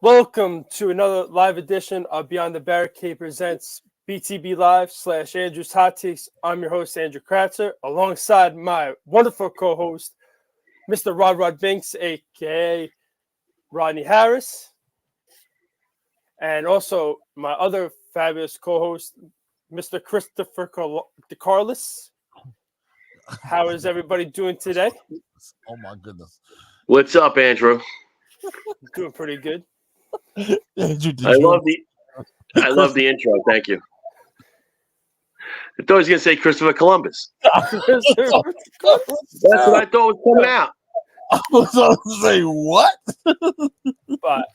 Welcome to another live edition of Beyond the Barricade presents BTB Live / Andrew's Hot Takes. I'm your host, Andrew Kratzer, alongside my wonderful co-host, Mr. Rod Binks, a.k.a. Rodney Harris, and also my other fabulous co-host, Mr. Christopher DeCarlis. How is everybody doing today? Oh, my goodness. What's up, Andrew? Doing pretty good. Andrew, I love the intro. Thank you. I thought he was going to say Christopher Columbus. That's what I thought was coming out. I was going to say, what? But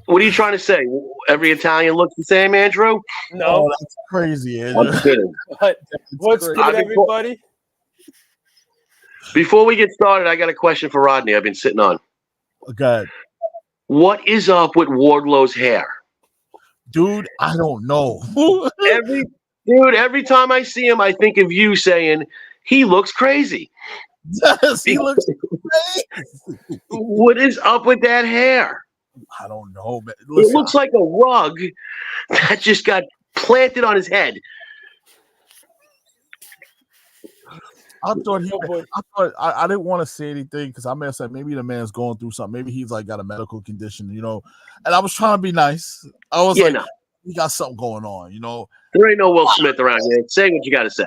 what are you trying to say? Every Italian looks the same, Andrew? No. Oh, that's crazy, Andrew. I'm kidding. But what's good, everybody? Before we get started, I got a question for Rodney I've been sitting on. Okay. What is up with Wardlow's hair? Dude, I don't know. Every time I see him, I think of you saying, he looks crazy. Yes, he looks crazy. What is up with that hair? I don't know, man. Listen, it looks like a rug that just got planted on his head. I didn't want to say anything because I may have said maybe the man's going through something. Maybe he's like got a medical condition, you know. And I was trying to be nice. I was he got something going on, you know. There ain't no Will Smith around here. Say what you got to say.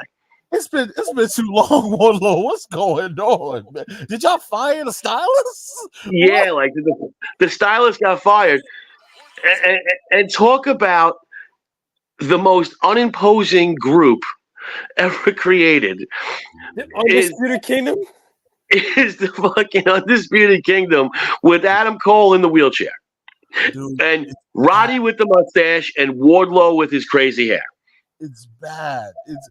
It's been too long, Wardlow. What's going on, man? Did y'all fire the stylist? Yeah, like the stylist got fired. And talk about the most unimposing group ever created. The Undisputed Kingdom? Is the fucking Undisputed Kingdom with Adam Cole in the wheelchair. Dude, and Roddy with the mustache and Wardlow with his crazy hair. It's bad. It's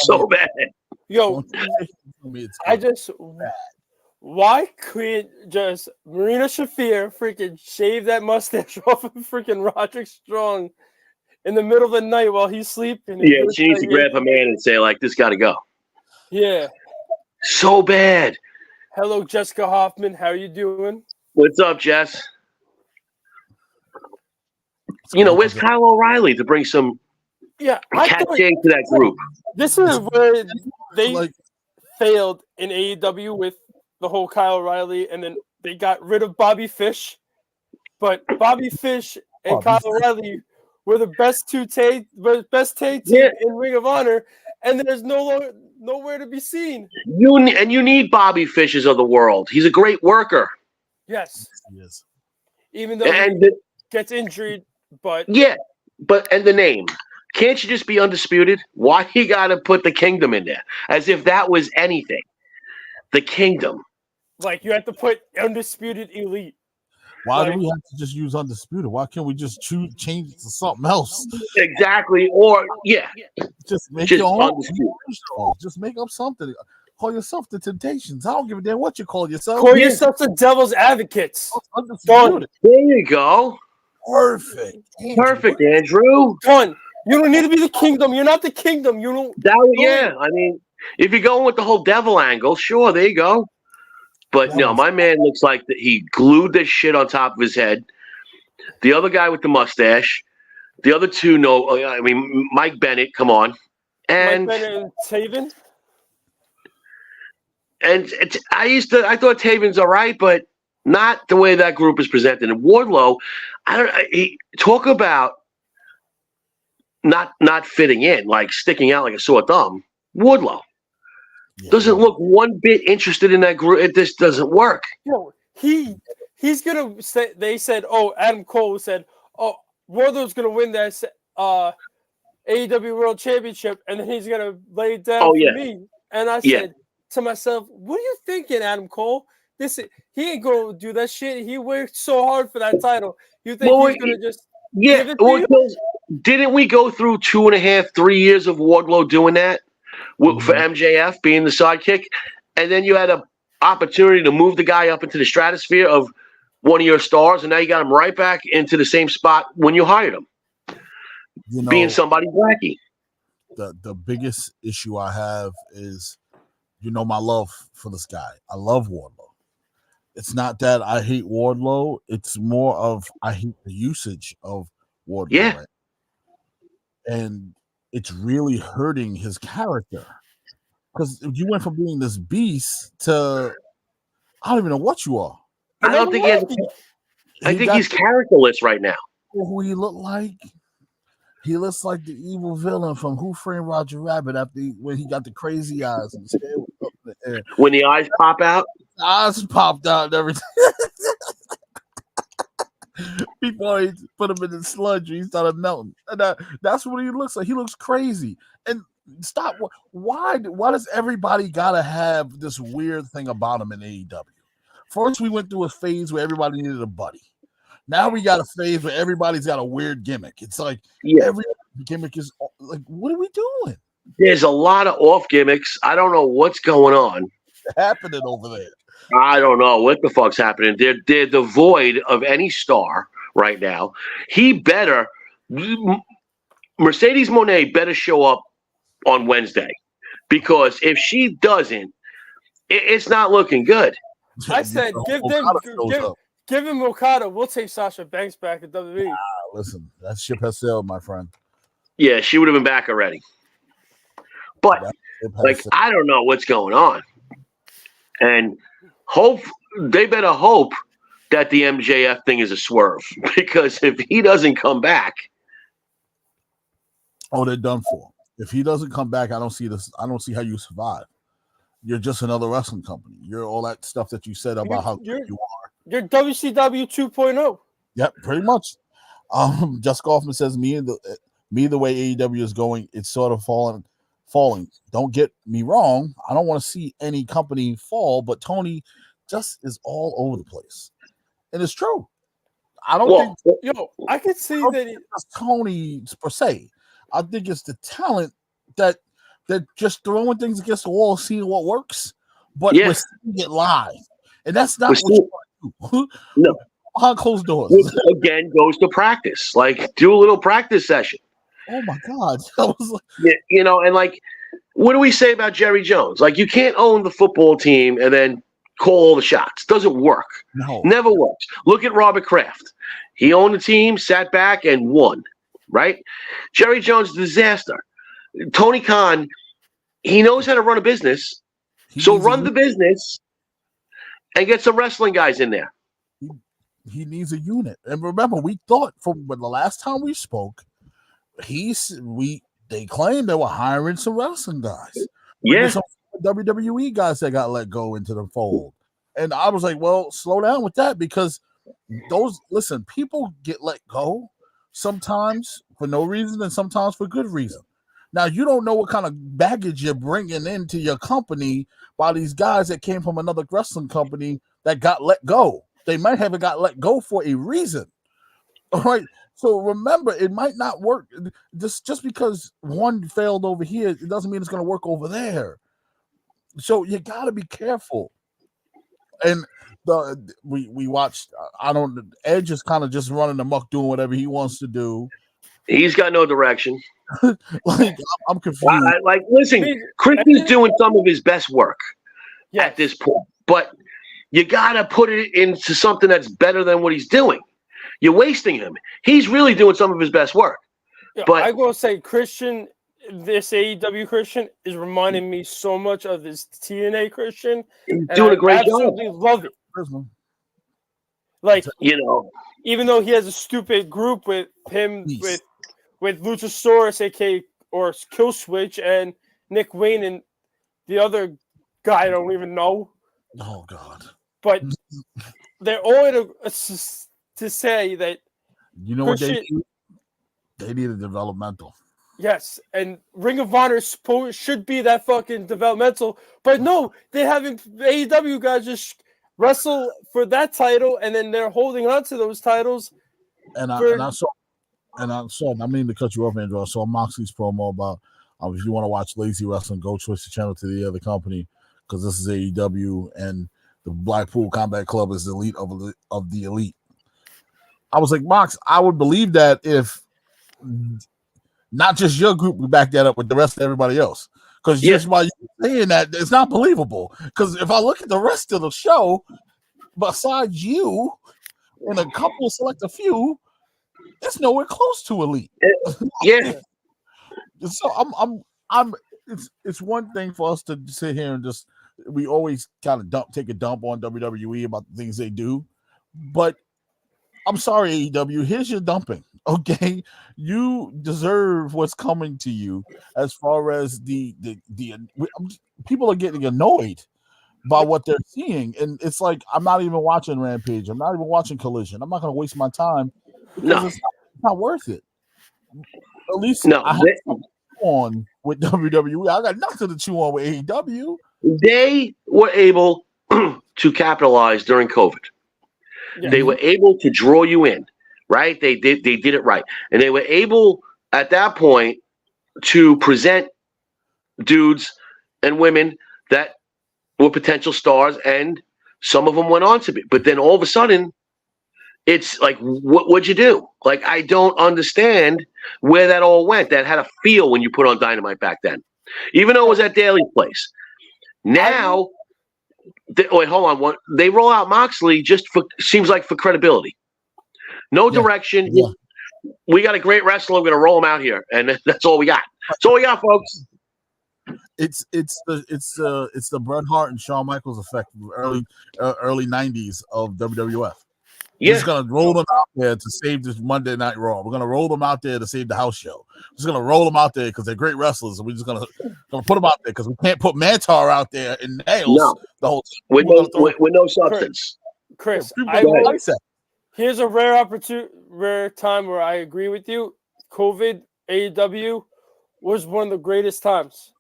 so bad. Yo, why couldn't just Marina Shafir freaking shave that mustache off of freaking Roderick Strong in the middle of the night while he's sleeping? Yeah, she needs to grab a man and say, like, this got to go. Yeah. So bad. Hello, Jessica Hoffman. How are you doing? What's up, Jess? You know, where's Kyle O'Reilly to bring some cachet to that group? This is where they failed in AEW with the whole Kyle O'Reilly, and then they got rid of Bobby Fish. But Bobby Fish and Kyle O'Reilly were the best tag team in Ring of Honor, and there's nowhere to be seen. You need Bobby Fishes of the world. He's a great worker. Yes. He is. Even though he gets injured, but and the name. Can't you just be undisputed? Why you gotta put the Kingdom in there? As if that was anything. The Kingdom. Like you have to put Undisputed Elite. Why do we have to just use Undisputed? Why can't we just change it to something else? Exactly. Or just make your own. Just make up something. Call yourself the Temptations. I don't give a damn what you call yourself. Call yourself the Devil's Advocates. Undisputed. There you go. Perfect, Andrew. Done. You don't need to be the Kingdom. You're not the Kingdom. You don't. I mean, if you're going with the whole devil angle, sure, there you go. But no, my man looks like he glued this shit on top of his head. The other guy with the mustache. The other two, Mike Bennett, come on. And Mike Bennett and Taven? And I thought Taven's all right, but not the way that group is presented. And Wardlow, talk about not fitting in, like sticking out like a sore thumb. Wardlow doesn't look one bit interested in that group. This doesn't work. He's gonna say. They said, Adam Cole said, Wardlow's gonna win that AEW World Championship, and then he's gonna lay it down for me. And I said to myself, "What are you thinking, Adam Cole? He ain't gonna do that shit. He worked so hard for that title. You think he's gonna just give it to you?" Didn't we go through 2.5, 3 years of Wardlow doing that for MJF being the sidekick, and then you had an opportunity to move the guy up into the stratosphere of one of your stars, and now you got him right back into the same spot when you hired him, being somebody wacky. The biggest issue I have is, my love for this guy. I love Wardlow. it's not that I hate Wardlow. It's more of I hate the usage of Wardlow. Yeah. Right? And it's really hurting his character. Because you went from being this beast to I don't even know what you are. I don't think he has. I think he's characterless right now. Who he looked like? He looks like the evil villain from Who Framed Roger Rabbit when he got the crazy eyes and his hair was up in the air. When the eyes pop out? The eyes popped out and everything. Before he put him in the sludge, he started melting. And that's what he looks like. He looks crazy. And stop. Why does everybody got to have this weird thing about him in AEW? First, we went through a phase where everybody needed a buddy. Now we got a phase where everybody's got a weird gimmick. It's like every gimmick is like, what are we doing? There's a lot of off gimmicks. I don't know what's going on. Happening over there. I don't know what the fuck's happening. They're devoid of any star right now. Mercedes Moné better show up on Wednesday, because if she doesn't, it's not looking good. I said give him Okada. We'll take Sasha Banks back at WWE. Listen, that ship has sailed, my friend. Yeah, she would have been back already. But I don't know what's going on. And they better hope that the MJF thing is a swerve, because if he doesn't come back, they're done for. If he doesn't come back, I don't see how you survive. You're just another wrestling company. You're all that stuff that you said about how good you are. You're WCW 2.0. Yep, pretty much. Jessica Hoffman says the way AEW is going, it's sort of falling. Don't get me wrong. I don't want to see any company fall, but Tony just is all over the place. And it's true. I don't think I could see that it's Tony per se. I think it's the talent that they're just throwing things against the wall, seeing what works, but we're seeing it live. And that's not what you want to do. No. Behind closed doors. Which again goes to practice. Like, do a little practice session. Oh my God. I was like, and like, what do we say about Jerry Jones? Like, you can't own the football team and then call all the shots. Doesn't work. No. Never works. Look at Robert Kraft. He owned the team, sat back, and won. Right? Jerry Jones, disaster. Tony Khan, he knows how to run a business. So run the business and get some wrestling guys in there. He needs a unit. And remember, we thought from the last time we spoke, they claimed they were hiring some wrestling guys. Yeah. Some WWE guys that got let go into the fold. And I was like, well, slow down with that, because people get let go sometimes for no reason and sometimes for good reason. Now, you don't know what kind of baggage you're bringing into your company by these guys that came from another wrestling company that got let go. They might have got let go for a reason. All right. So remember, it might not work. Just because one failed over here, it doesn't mean it's going to work over there. So you got to be careful. And we watched. Edge is kind of just running amok, doing whatever he wants to do. He's got no direction. Like, I'm confused. Listen, Chris is doing some of his best work at this point, but you got to put it into something that's better than what he's doing. You're wasting him. He's really doing some of his best work. Yeah, but I will say, Christian, this AEW Christian is reminding me so much of this TNA Christian. He's doing a great job. I absolutely love it. Like, even though he has a stupid group with him, with Luchasaurus, aka or Killswitch, and Nick Wayne, and the other guy I don't even know. Oh God! But they're all to say that what they need a developmental. Yes, and Ring of Honor should be that fucking developmental, but no, they haven't. AEW guys just wrestle for that title, and then they're holding on to those titles. I saw. I mean to cut you off, Andrew. I saw Moxley's promo about if you want to watch lazy wrestling, go switch the channel to the other company, because this is AEW and the Blackpool Combat Club is the elite of the elite. I was like, Mox, I would believe that if not just your group would back that up with the rest of everybody else. Because just by you saying that, it's not believable. Because if I look at the rest of the show, besides you and a couple, select a few, it's nowhere close to elite. Yeah. So I'm. It's one thing for us to sit here and just we always kind of take a dump on WWE about the things they do, but I'm sorry, AEW. Here's your dumping. Okay, you deserve what's coming to you as far as people are getting annoyed by what they're seeing, and it's like I'm not even watching Rampage. I'm not even watching Collision. I'm not going to waste my time because it's not worth it. At least I have to chew on with WWE. I got nothing to chew on with AEW. They were able to capitalize during COVID. Yeah. They were able to draw you in, right? They did it right. And they were able at that point to present dudes and women that were potential stars, and some of them went on to be. But then all of a sudden, it's like, what'd you do? Like, I don't understand where that all went. That had a feel when you put on Dynamite back then, even though it was at Daly's place. Now, wait, hold on. They roll out Moxley just seems like for credibility. No direction. Yeah. We got a great wrestler. We're gonna roll him out here, and that's all we got. That's all we got, folks. It's the Bret Hart and Shawn Michaels effect of early 90s of WWF. Yeah. We're just gonna roll them out there to save this Monday Night Raw. We're gonna roll them out there to save the house show. We're just gonna roll them out there because they're great wrestlers, and we're just gonna put them out there because we can't put Mantar out there in nails the whole time. With no substance. Chris, here's a rare time where I agree with you. COVID, AEW was one of the greatest times.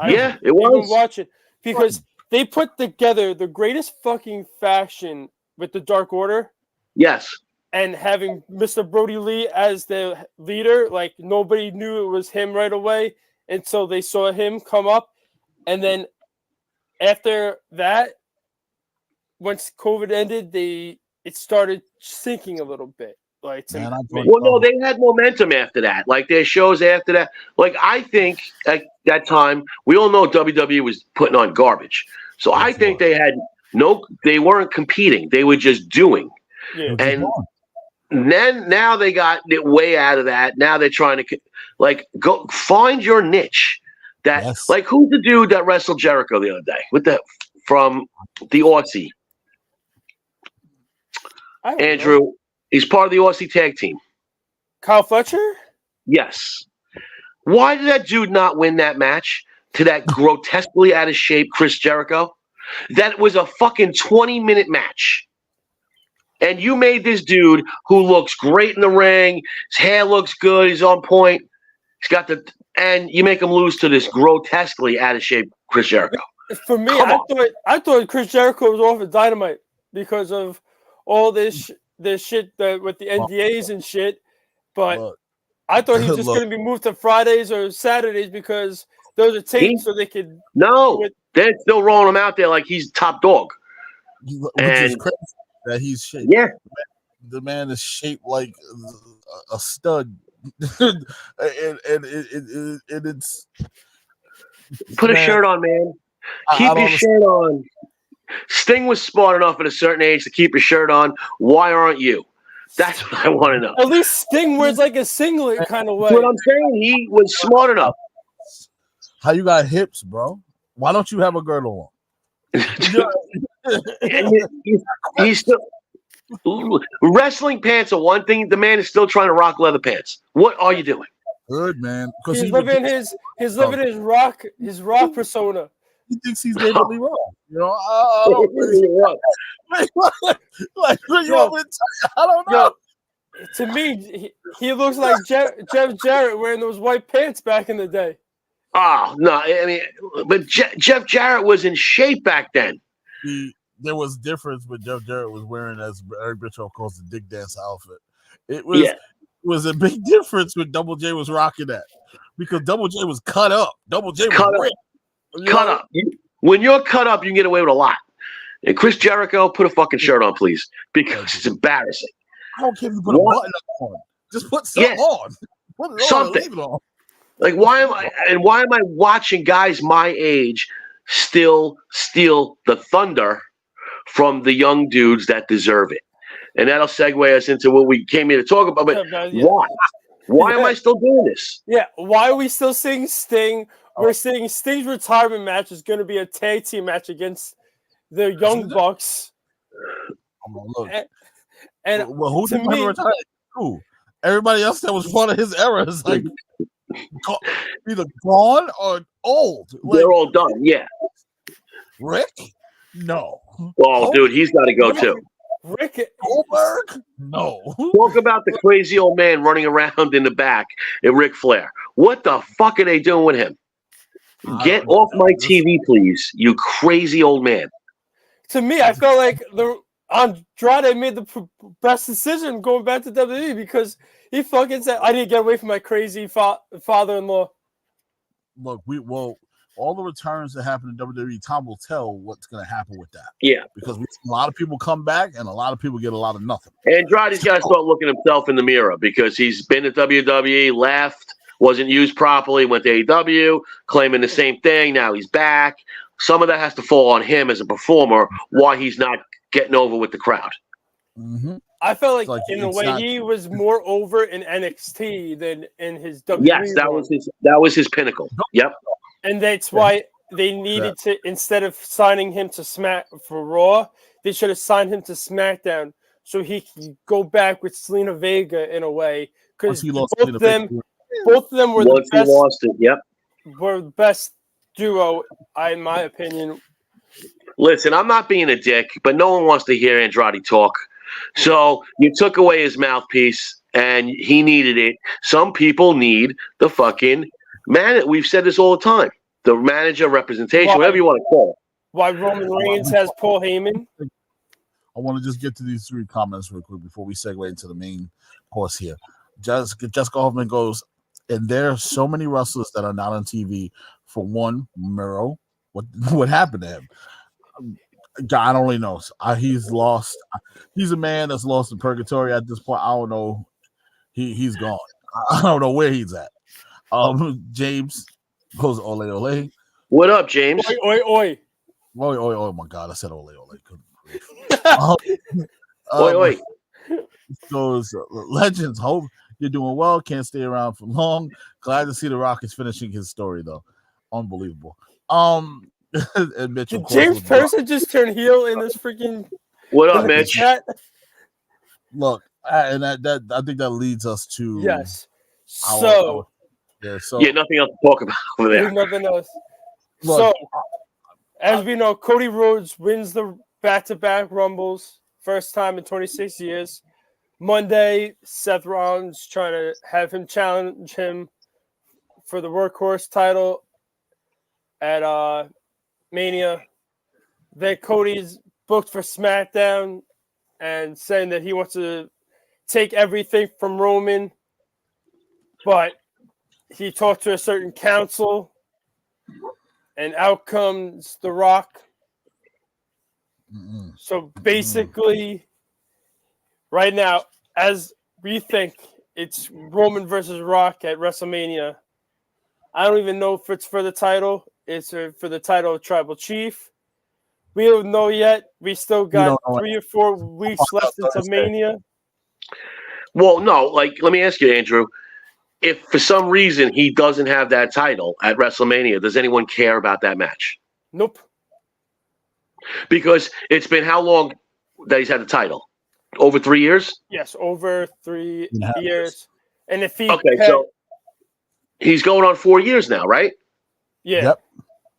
It was. Watch it because they put together the greatest fucking faction with the Dark Order. Yes. And having Mr. Brody Lee as the leader, like nobody knew it was him right away until they saw him come up. And then after that, once COVID ended, it started sinking a little bit. Like, no, they had momentum after that. Like their shows after that. Like I think at that time, we all know WWE was putting on garbage. So I think they weren't competing. They were just doing. Yeah. And then now they got it way out of that. Now they're trying to go find your niche. Like who's the dude that wrestled Jericho the other day from the Aussie? Andrew. Know. He's part of the Aussie tag team. Kyle Fletcher? Yes. Why did that dude not win that match to that grotesquely out of shape Chris Jericho? That was a fucking 20-minute match. And you made this dude who looks great in the ring. His hair looks good. He's on point. And you make him lose to this grotesquely out of shape Chris Jericho. For me, I thought Chris Jericho was off of Dynamite because of all this shit with the NDAs and shit. But I thought he was just going to be moved to Fridays or Saturdays because those are taped so they could. No, they're still rolling him out there like he's top dog. Which is crazy that he's shaped. Yeah. The man is shaped like a stud. and it's. Put a shirt on, man. Keep your shirt on. Sting was smart enough at a certain age to keep his shirt on. Why aren't you? That's what I want to know. At least Sting wears like a singlet kind of way. What I'm saying, he was smart enough. How you got hips, bro? Why don't you have a girdle on? He's still wrestling pants are one thing. The man is still trying to rock leather pants. What are you doing? Good, man. He's living his rock persona. He thinks he's David Lee Roth. You know, I don't know. To me, he looks like Jeff Jarrett wearing those white pants back in the day. Oh, no. I mean, but Jeff Jarrett was in shape back then. There was difference what Jeff Jarrett was wearing, as Eric Bischoff calls the Dick Dance outfit. It was a big difference when Double J was rocking that because Double J was cut up. Double J was ripped. Cut up. When you're cut up, you can get away with a lot. And Chris Jericho, put a fucking shirt on, please, because it's embarrassing. I don't care if you put a button up on. Just put something on. Put it something. On, leave it on. Like why am I watching guys my age still steal the thunder from the young dudes that deserve it. And that'll segue us into what we came here to talk about. But why? Why am I still doing this? Yeah, why are we still seeing Sting? We're saying Sting's retirement match is going to be a tag team match against the Young Bucks. Look. And who to me, who? Everybody else that was part of his era is like either gone or old. They're all done. Yeah. Rick? No. Oh, dude, he's got to go too. Rick Goldberg? No. Talk about the crazy old man running around in the back at Ric Flair. What the fuck are they doing with him? Get off my TV, please, you crazy old man. To me, I felt like Andrade made the best decision going back to WWE because he fucking said, I need to get away from my crazy father-in-law. Look, all the returns that happen in WWE, time will tell what's going to happen with that. Yeah. Because a lot of people come back and a lot of people get a lot of nothing. Andrade's got to start looking himself in the mirror because he's been at WWE, left, wasn't used properly, went to AEW, claiming the same thing. Now he's back. Some of that has to fall on him as a performer, why he's not getting over with the crowd. Mm-hmm. I felt like in a way he was more over in NXT than in his WWE. Yes, that was his pinnacle. Yep. And that's why they needed to, instead of signing him to for Raw, they should have signed him to SmackDown so he could go back with Selena Vega in a way. Because both of them were the best. Lost it, yep. Were the best duo, in my opinion. Listen, I'm not being a dick, but no one wants to hear Andrade talk. So you took away his mouthpiece, and he needed it. Some people need the fucking man. We've said this all the time. The manager representation, whatever you want to call it. Why Roman Reigns has Paul Heyman? I want to just get to these 3 comments real quick before we segue into the main course here. Jessica Hoffman goes, and there are so many wrestlers that are not on TV. For one, Miro, what happened to him? God only knows. He's lost. He's a man that's lost in purgatory at this point. I don't know. He's gone. I don't know where he's at. James goes ole ole. What up, James? Oi oi oi. Oh my God! I said ole ole. Oi oi. Goes Legends. Hope you're doing well. Can't stay around for long. Glad to see the Rock is finishing his story though. Unbelievable. And Mitch, did James Person just turn heel in this freaking? What up, Mitch? Chat? Look, and that I think that leads us to yes. So nothing else to talk about over there. Nothing else. Look, so, as we know, Cody Rhodes wins the back-to-back Rumbles, first time in 26 years. Monday, Seth Rollins trying to have him challenge him for the Workhorse title at Mania. Then Cody's booked for SmackDown and saying that he wants to take everything from Roman, but he talked to a certain council, and out comes The Rock. Mm-hmm. So basically, right now, as we think, it's Roman versus Rock at WrestleMania. I don't even know if it's for the title. It's for the title of Tribal Chief. We don't know yet. We still got 3 or 4 weeks left into Mania. Well, no, let me ask you, Andrew. If for some reason he doesn't have that title at WrestleMania, does anyone care about that match? Nope. Because it's been how long that he's had the title? Over 3 years? Yes, over 3 years. And if he so he's going on 4 years now, right? Yeah.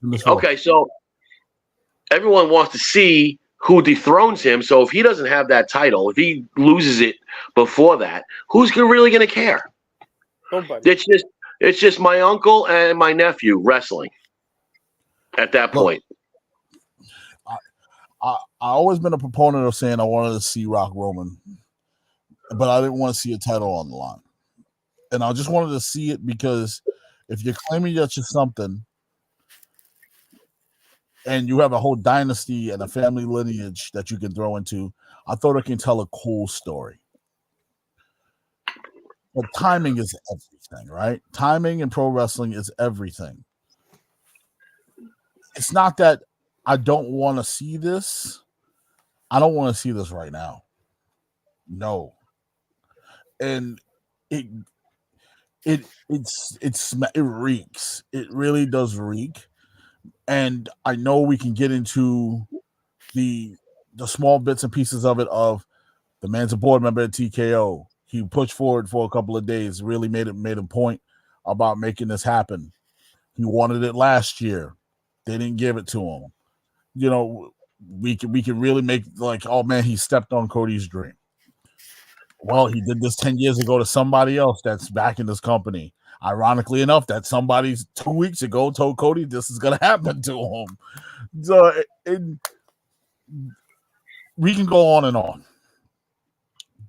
Yep. Okay, so everyone wants to see who dethrones him. So if he doesn't have that title, if he loses it before that, who's really going to care? Nobody. It's just my uncle and my nephew wrestling at that point. I always been a proponent of saying I wanted to see Rock Roman, but I didn't want to see a title on the line. And I just wanted to see it because if you're claiming that you're something and you have a whole dynasty and a family lineage that you can throw into, I thought it can tell a cool story. But timing is everything, right? Timing in pro wrestling is everything. It's not that I don't want to see this. I don't want to see this right now. No. And it reeks. It really does reek. And I know we can get into the small bits and pieces of it. Of the man's a board member at TKO. He pushed forward for a couple of days. Really made a point about making this happen. He wanted it last year. They didn't give it to him. You know, we can really make like, oh man, he stepped on Cody's dream. Well, he did this 10 years ago to somebody else that's back in this company. Ironically enough, that somebody 2 weeks ago told Cody this is going to happen to him. So we can go on and on.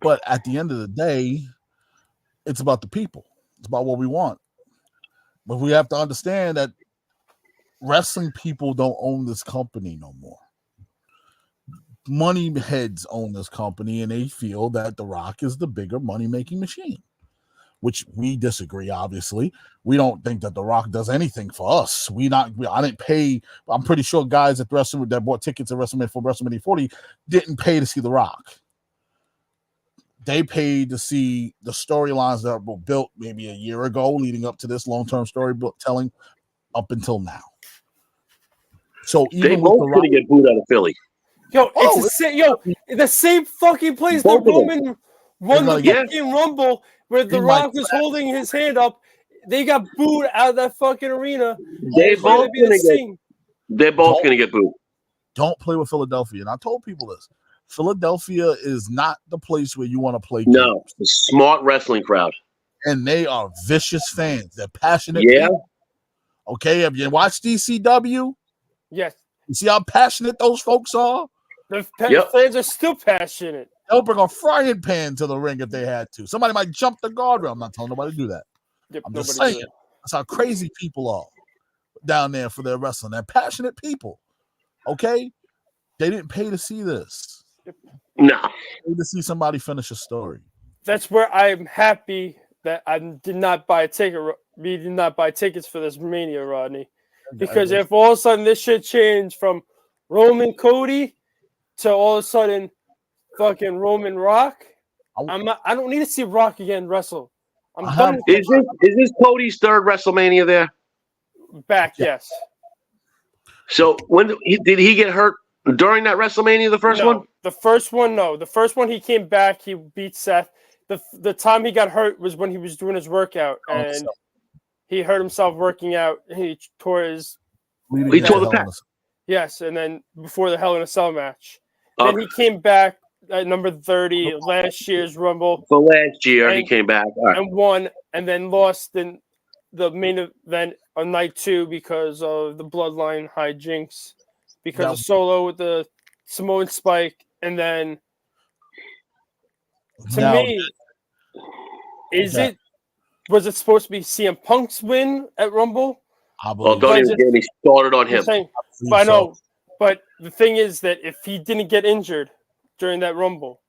But at the end of the day, it's about the people. It's about what we want. But we have to understand that wrestling people don't own this company no more. Money heads own this company, and they feel that The Rock is the bigger money-making machine, which we disagree, obviously. We don't think that The Rock does anything for us. I didn't pay. I'm pretty sure guys at that bought tickets at WrestleMania for WrestleMania 40 didn't pay to see The Rock. They paid to see the storylines that were built maybe a year ago, leading up to this long-term story telling up until now. So even they both going to get booed out of Philly. Yo, the same fucking place that Roman won the fucking Rumble, where The Rock was holding his hand up. They got booed out of that fucking arena. They're both going to get booed. Don't play with Philadelphia. And I told people this. Philadelphia is not the place where you want to play. No, it's a smart wrestling crowd. And they are vicious fans. They're passionate people. Okay, have you watched DCW? Yes. You see how passionate those folks are? The fans are still passionate. They'll bring a frying pan to the ring if they had to. Somebody might jump the guardrail. I'm not telling nobody to do that. Yep, I'm just saying. That's how crazy people are down there for their wrestling. They're passionate people. Okay? They didn't pay to see this. No. They paid to see somebody finish a story. That's where I'm happy that I did not buy a ticket. We did not buy tickets for this Mania, Rodney. Because if all of a sudden this shit changed from Roman Cody to all of a sudden fucking Roman Rock, I don't need to see Rock again wrestle. I'm done. Is this Cody's third WrestleMania there? Back, yes. So did he get hurt during that WrestleMania, the first one? The first one, no. The first one he came back, he beat Seth. The time he got hurt was when he was doing his workout and he hurt himself working out. He tore his. He tore the pec. Yes, and then before the Hell in a Cell match, then he came back at number 30 last year's Rumble. So last year he came back and won, and then lost in the main event on night 2 because of the Bloodline hijinks, because of Solo with the Samoan Spike, and then to me, was it supposed to be CM Punk's win at Rumble? Don't even get me started on him. But I know, but the thing is that if he didn't get injured during that Rumble,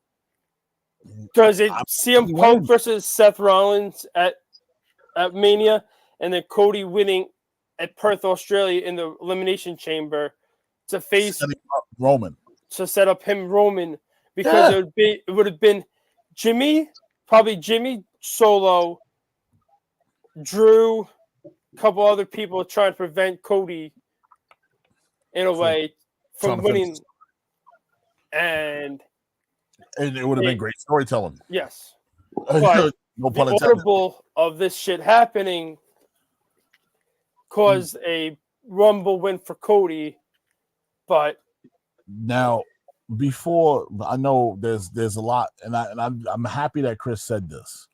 does it CM Punk versus Seth Rollins at Mania, and then Cody winning at Perth, Australia, in the Elimination Chamber to face Roman, to set up him Roman, because it would have been Jimmy, Solo, Drew, a couple other people trying to prevent Cody in a way from winning, and it would have been great storytelling. Yes, but no pun intended. The audible of this shit happening caused a Rumble win for Cody, but now before I know there's a lot, and I'm happy that Chris said this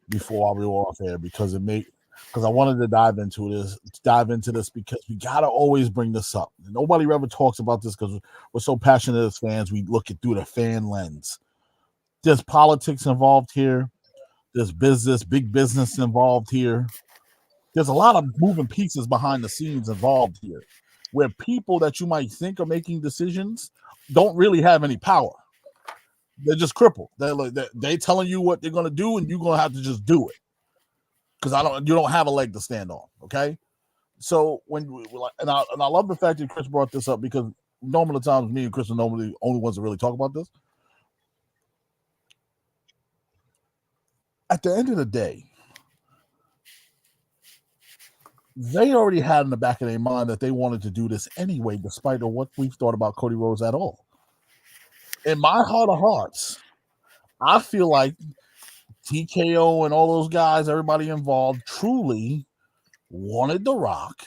before we were off air, because I wanted to dive into this because we gotta always bring this up. Nobody ever talks about this because we're so passionate as fans. We look it through the fan lens. There's politics involved here. There's big business involved here. There's a lot of moving pieces behind the scenes involved here, where people that you might think are making decisions don't really have any power. They're just crippled. They're telling you what they're gonna do, and you're gonna have to just do it. Because you don't have a leg to stand on. Okay, so I love the fact that Chris brought this up, because Normal times, me and Chris are normally the only ones that really talk about this. At the end of the day, they already had in the back of their mind that they wanted to do this anyway, despite of what we've thought about Cody Rhodes at all. In my heart of hearts, I feel like TKO and all those guys, everybody involved, truly wanted The Rock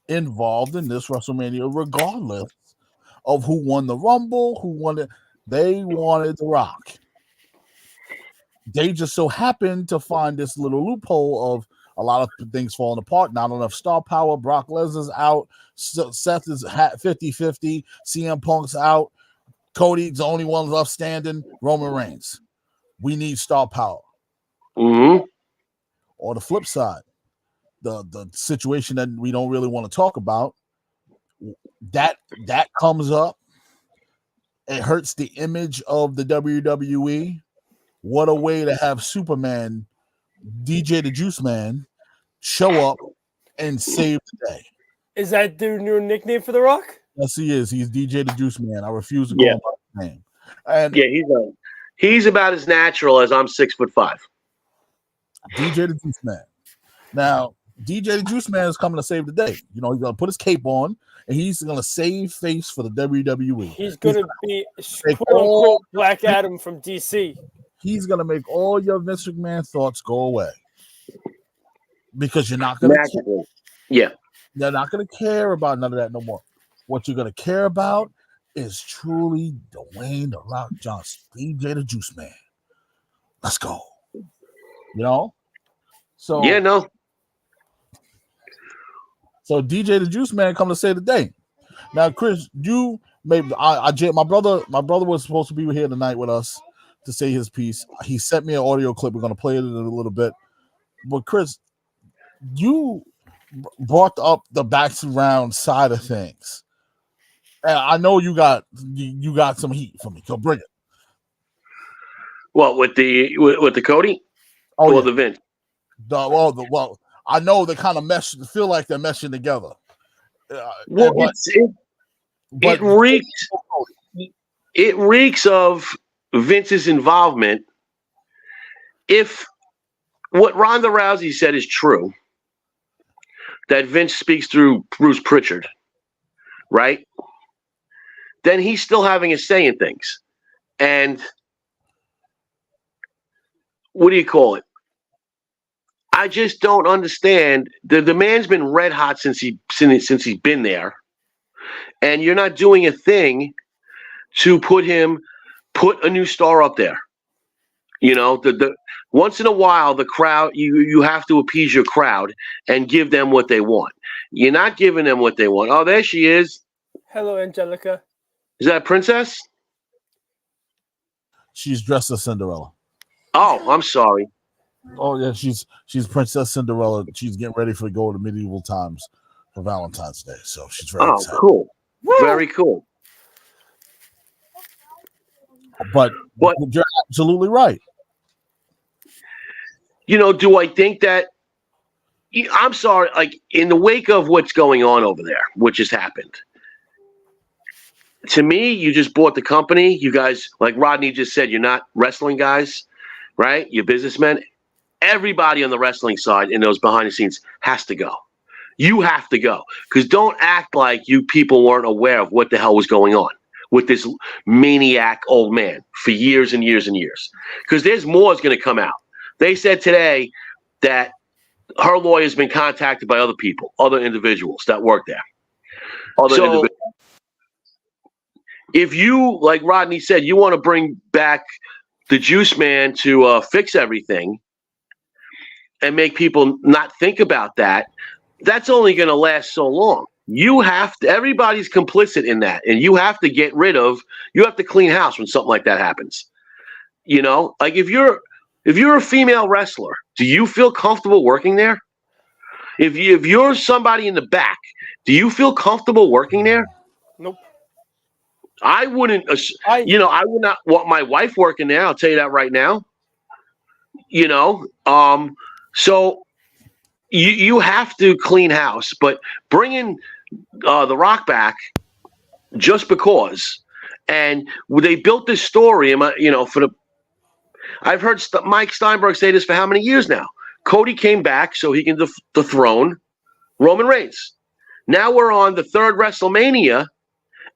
involved in this WrestleMania, regardless of who won the Rumble, who won it. They wanted The Rock. They just so happened to find this little loophole of a lot of things falling apart. Not enough star power. Brock Lesnar's out. Seth is 50-50. CM Punk's out. Cody's the only one left standing. Roman Reigns. We need star power. Mm-hmm. Or the flip side, the situation that we don't really want to talk about, that comes up. It hurts the image of the WWE. What a way to have Superman, DJ the Juice Man, show up and save the day. Is that the new nickname for The Rock? Yes, he is. He's DJ the Juice Man. I refuse to call him by his name. And he's about as natural as I'm 6'5". DJ the Juice Man. Now, DJ the Juice Man is coming to save the day. You know, he's gonna put his cape on and he's gonna save face for the WWE. He's gonna be quote unquote Black Adam from DC. He's gonna make all your Vince McMahon thoughts go away. Because you're not gonna You're not gonna care about none of that no more. What you're gonna care about is truly Dwayne The Rock Johnson, DJ the Juice Man. Let's go. You know? So So DJ the Juice Man come to save the day. Now, Chris, you maybe my brother was supposed to be here tonight with us to say his piece. He sent me an audio clip. We're gonna play it in a little bit. But Chris, you brought up the background side of things. And I know you got some heat for me. So bring it. What with the Cody? Or the Vince? Well, I know they kind of feel like they're meshing together. It reeks of Vince's involvement. If what Ronda Rousey said is true, that Vince speaks through Bruce Pritchard, right? Then he's still having a say in things. And what do you call it? I just don't understand. The man's been red hot since he's been there, and you're not doing a thing to put a new star up there. You know, the once in a while the crowd you have to appease your crowd and give them what they want. You're not giving them what they want. Oh, there she is. Hello, Angelica. Is that Princess? She's dressed as Cinderella. Oh, I'm sorry. Oh yeah, she's Princess Cinderella. She's getting ready to go to medieval times for Valentine's Day. So she's very excited. Cool. Woo! Very cool. But you're absolutely right. You know, do I think that I'm sorry, like in the wake of what's going on over there, which has happened. To me, you just bought the company. You guys, like Rodney just said, you're not wrestling guys, right? You're businessmen. Everybody on the wrestling side in those behind the scenes has to go. You have to go. Because don't act like you people weren't aware of what the hell was going on with this maniac old man for years and years and years. Because there's more is going to come out. They said today that her lawyer's been contacted by other people, other individuals that work there. If you, like Rodney said, you want to bring back the Juice Man to fix everything and make people not think about that, that's only going to last so long. You have to, everybody's complicit in that, and you have to you have to clean house when something like that happens. You know, like if you're a female wrestler, do you feel comfortable working there? If you're somebody in the back, do you feel comfortable working there? Nope. I wouldn't, I would not want my wife working there. I'll tell you that right now. You know, so you have to clean house, but bringing The Rock back just because. And they built this story, I've heard Mike Steinberg say this for how many years now? Cody came back so he can dethrone Roman Reigns. Now we're on the third WrestleMania,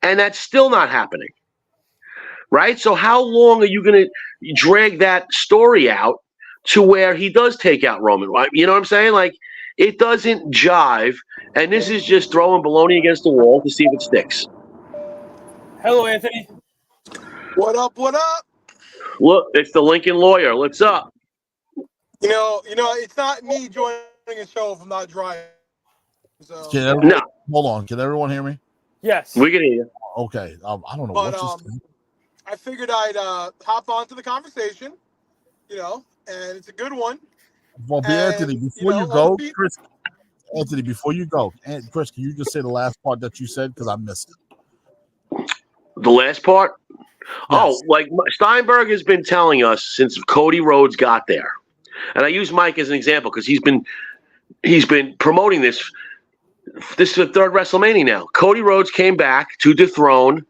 and that's still not happening. Right? So how long are you going to drag that story out to where he does take out Roman? Right? You know what I'm saying? Like, it doesn't jive, and this is just throwing baloney against the wall to see if it sticks. Hello, Anthony. What up? What up? Look, it's the Lincoln Lawyer. What's up? You know, it's not me joining a show if I'm not driving. So. Hold on. Can everyone hear me? Yes. We can hear you. Okay. I don't know but, what just. I figured I'd hop onto the conversation, and it's a good one. Well, Anthony, before you go, Chris, Anthony, before you go, Chris, can you just say the last part that you said because I missed it? The last part? Yes. Oh, like Steinberg has been telling us since Cody Rhodes got there, and I use Mike as an example because he's been promoting this. This is the third WrestleMania now. Cody Rhodes came back to dethrone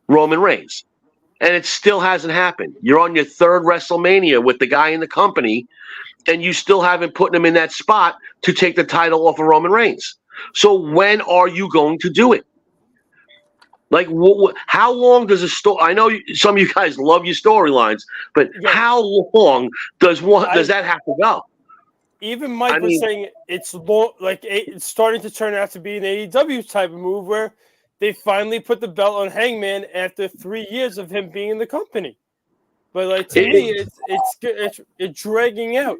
Roman Reigns, and it still hasn't happened. You're on your third WrestleMania with the guy in the company, and you still haven't put him in that spot to take the title off of Roman Reigns. So when are you going to do it? Like, how long does a story? I know some of you guys love your storylines, but how long does that have to go? Even Mike was saying it's starting to turn out to be an AEW type of move where they finally put the belt on Hangman after 3 years of him being in the company. But like to me, it's dragging out.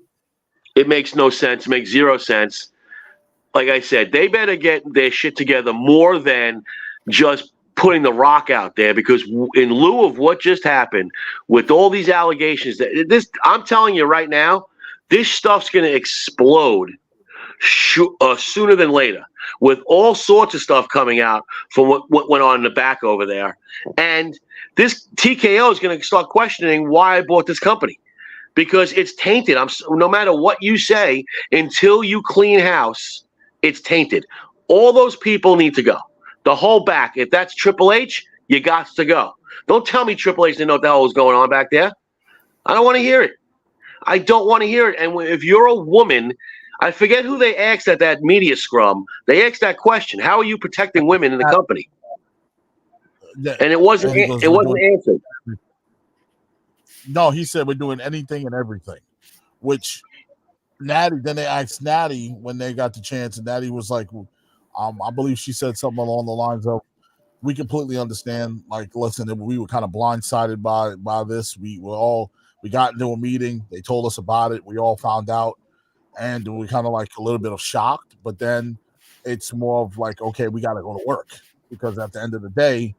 It makes no sense. It makes zero sense. Like I said, they better get their shit together more than just putting the Rock out there, because in lieu of what just happened with all these allegations, I'm telling you right now, this stuff's going to explode sooner than later, with all sorts of stuff coming out from what went on in the back over there. And this TKO is going to start questioning why I bought this company, because it's tainted. No matter what you say, until you clean house, it's tainted. All those people need to go. The whole back. If that's Triple H, you got to go. Don't tell me Triple H didn't know what the hell was going on back there. I don't want to hear it. I don't want to hear it. And if you're a woman, I forget who they asked at that media scrum. They asked that question: how are you protecting women in the company? And it wasn't answered. No, he said we're doing anything and everything. Which Natty, then they asked Natty when they got the chance, and Natty was like, I believe she said something along the lines of, we completely understand. Like, listen, we were kind of blindsided by this. We got into a meeting. They told us about it. We all found out, and we kind of like a little bit of shocked. But then it's more of like, okay, we got to go to work, because at the end of the day,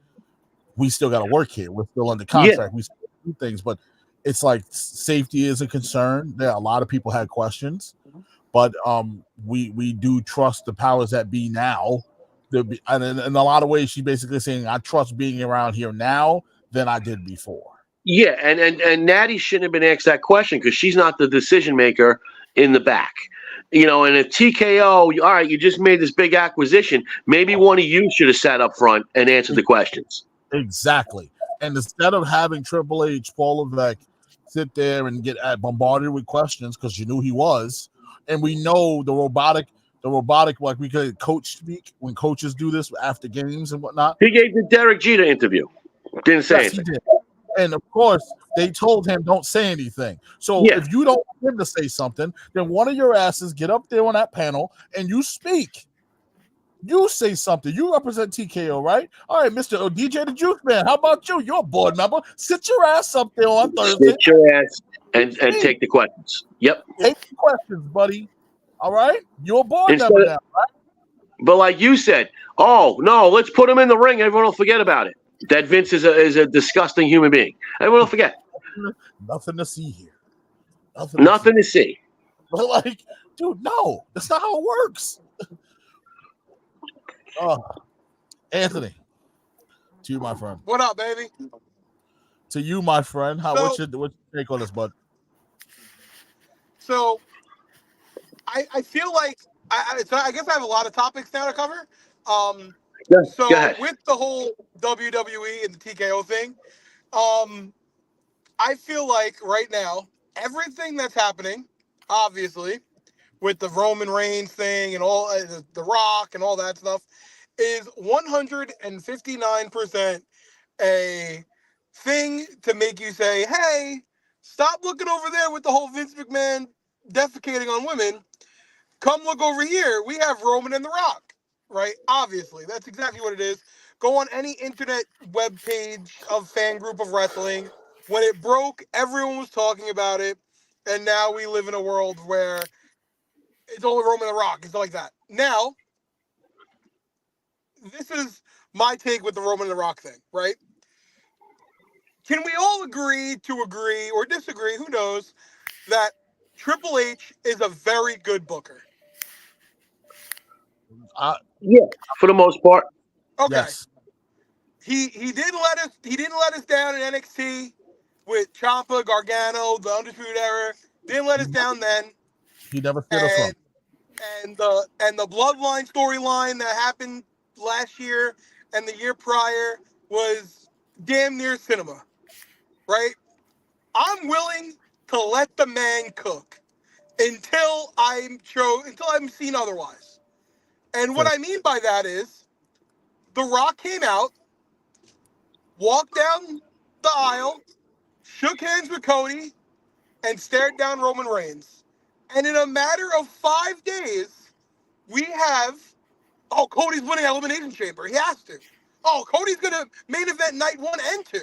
we still got to work here. We're still under contract. We still do things, but it's like safety is a concern. There, a lot of people had questions. But we do trust the powers that be now. And in a lot of ways, she's basically saying, I trust being around here now than I did before. Yeah, and Natty shouldn't have been asked that question, because she's not the decision maker in the back. And if TKO, all right, you just made this big acquisition, maybe one of you should have sat up front and answered the questions. Exactly. And instead of having Triple H, Paul Levesque, sit there and get bombarded with questions, because you knew he was. And we know the robotic, like we could coach speak when coaches do this after games and whatnot. He gave the Derek Jeter interview. Didn't say anything. He did. And of course, they told him don't say anything. So if you don't want him to say something, then one of your asses get up there on that panel and you speak. You say something. You represent TKO, right? All right, Mr. DJ the Juice Man. How about you? You're a board member. Sit your ass up there on Thursday. Sit your ass and take the questions. Yep. Take the questions, buddy. All right? You're a board member now, right? But like you said, oh, no, let's put him in the ring. Everyone will forget about it. That Vince is a disgusting human being. Everyone will forget. Nothing to see here. Nothing to see. But like, dude, no. That's not how it works. Anthony, to you, my friend. What up, baby? To you, my friend. What's your take on this, bud? So, I feel like I guess I have a lot of topics now to cover. Go ahead. with the whole WWE and the TKO thing, I feel like right now, everything that's happening, obviously, with the Roman Reigns thing and all the Rock and all that stuff, is 159% a thing to make you say, hey, stop looking over there with the whole Vince McMahon defecating on women. Come look over here. We have Roman and The Rock, right? Obviously, that's exactly what it is. Go on any internet web page of fan group of wrestling. When it broke, everyone was talking about it. And now we live in a world where it's only Roman and The Rock. It's like that. Now, this is my take with the Roman and The Rock thing, right? Can we all agree or disagree, who knows, that Triple H is a very good booker? Yeah, for the most part. Okay. Yes. He didn't let us down in NXT with Ciampa, Gargano, the Undisputed Era. Didn't let us down then. He never scared us wrong. And the Bloodline storyline that happened last year and the year prior was damn near cinema, right? I'm willing to let the man cook until I'm seen otherwise. And what I mean by that is, The Rock came out, walked down the aisle, shook hands with Cody, and stared down Roman Reigns. And in a matter of 5 days, we have, Cody's winning Elimination Chamber. He has to. Cody's going to main event night 1 and 2.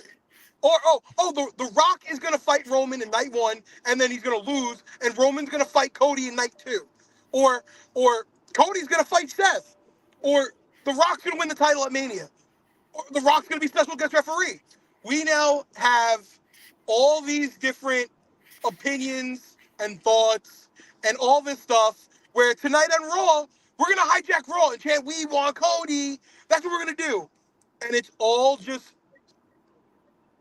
Or, the Rock is going to fight Roman in night 1, and then he's going to lose, and Roman's going to fight Cody in night 2. Or Cody's going to fight Seth. Or The Rock's going to win the title at Mania. Or The Rock's going to be special guest referee. We now have all these different opinions and thoughts and all this stuff where tonight on Raw, we're going to hijack Raw and chant, we want Cody. That's what we're going to do. And it's all just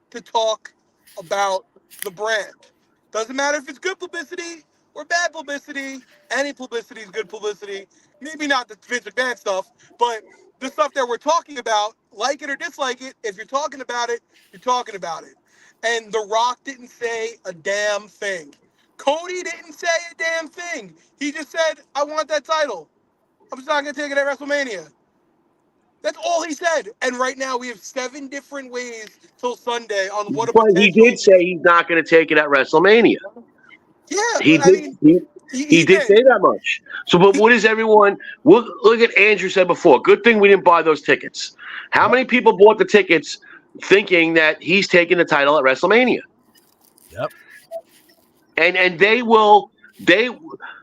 to talk about the brand. Doesn't matter if it's good publicity or bad publicity. Any publicity is good publicity. Maybe not the Vince McMahon stuff, but the stuff that we're talking about, like it or dislike it, if you're talking about it, you're talking about it. And The Rock didn't say a damn thing. Cody didn't say a damn thing. He just said, I want that title. I'm just not going to take it at WrestleMania. That's all he said. And right now we have 7 different ways till Sunday on what a But potential. he did say he's not going to take it at WrestleMania. Yeah, he did say that much. So, but what is everyone? Look at Andrew said before. Good thing we didn't buy those tickets. How many people bought the tickets thinking that he's taking the title at WrestleMania? Yep. And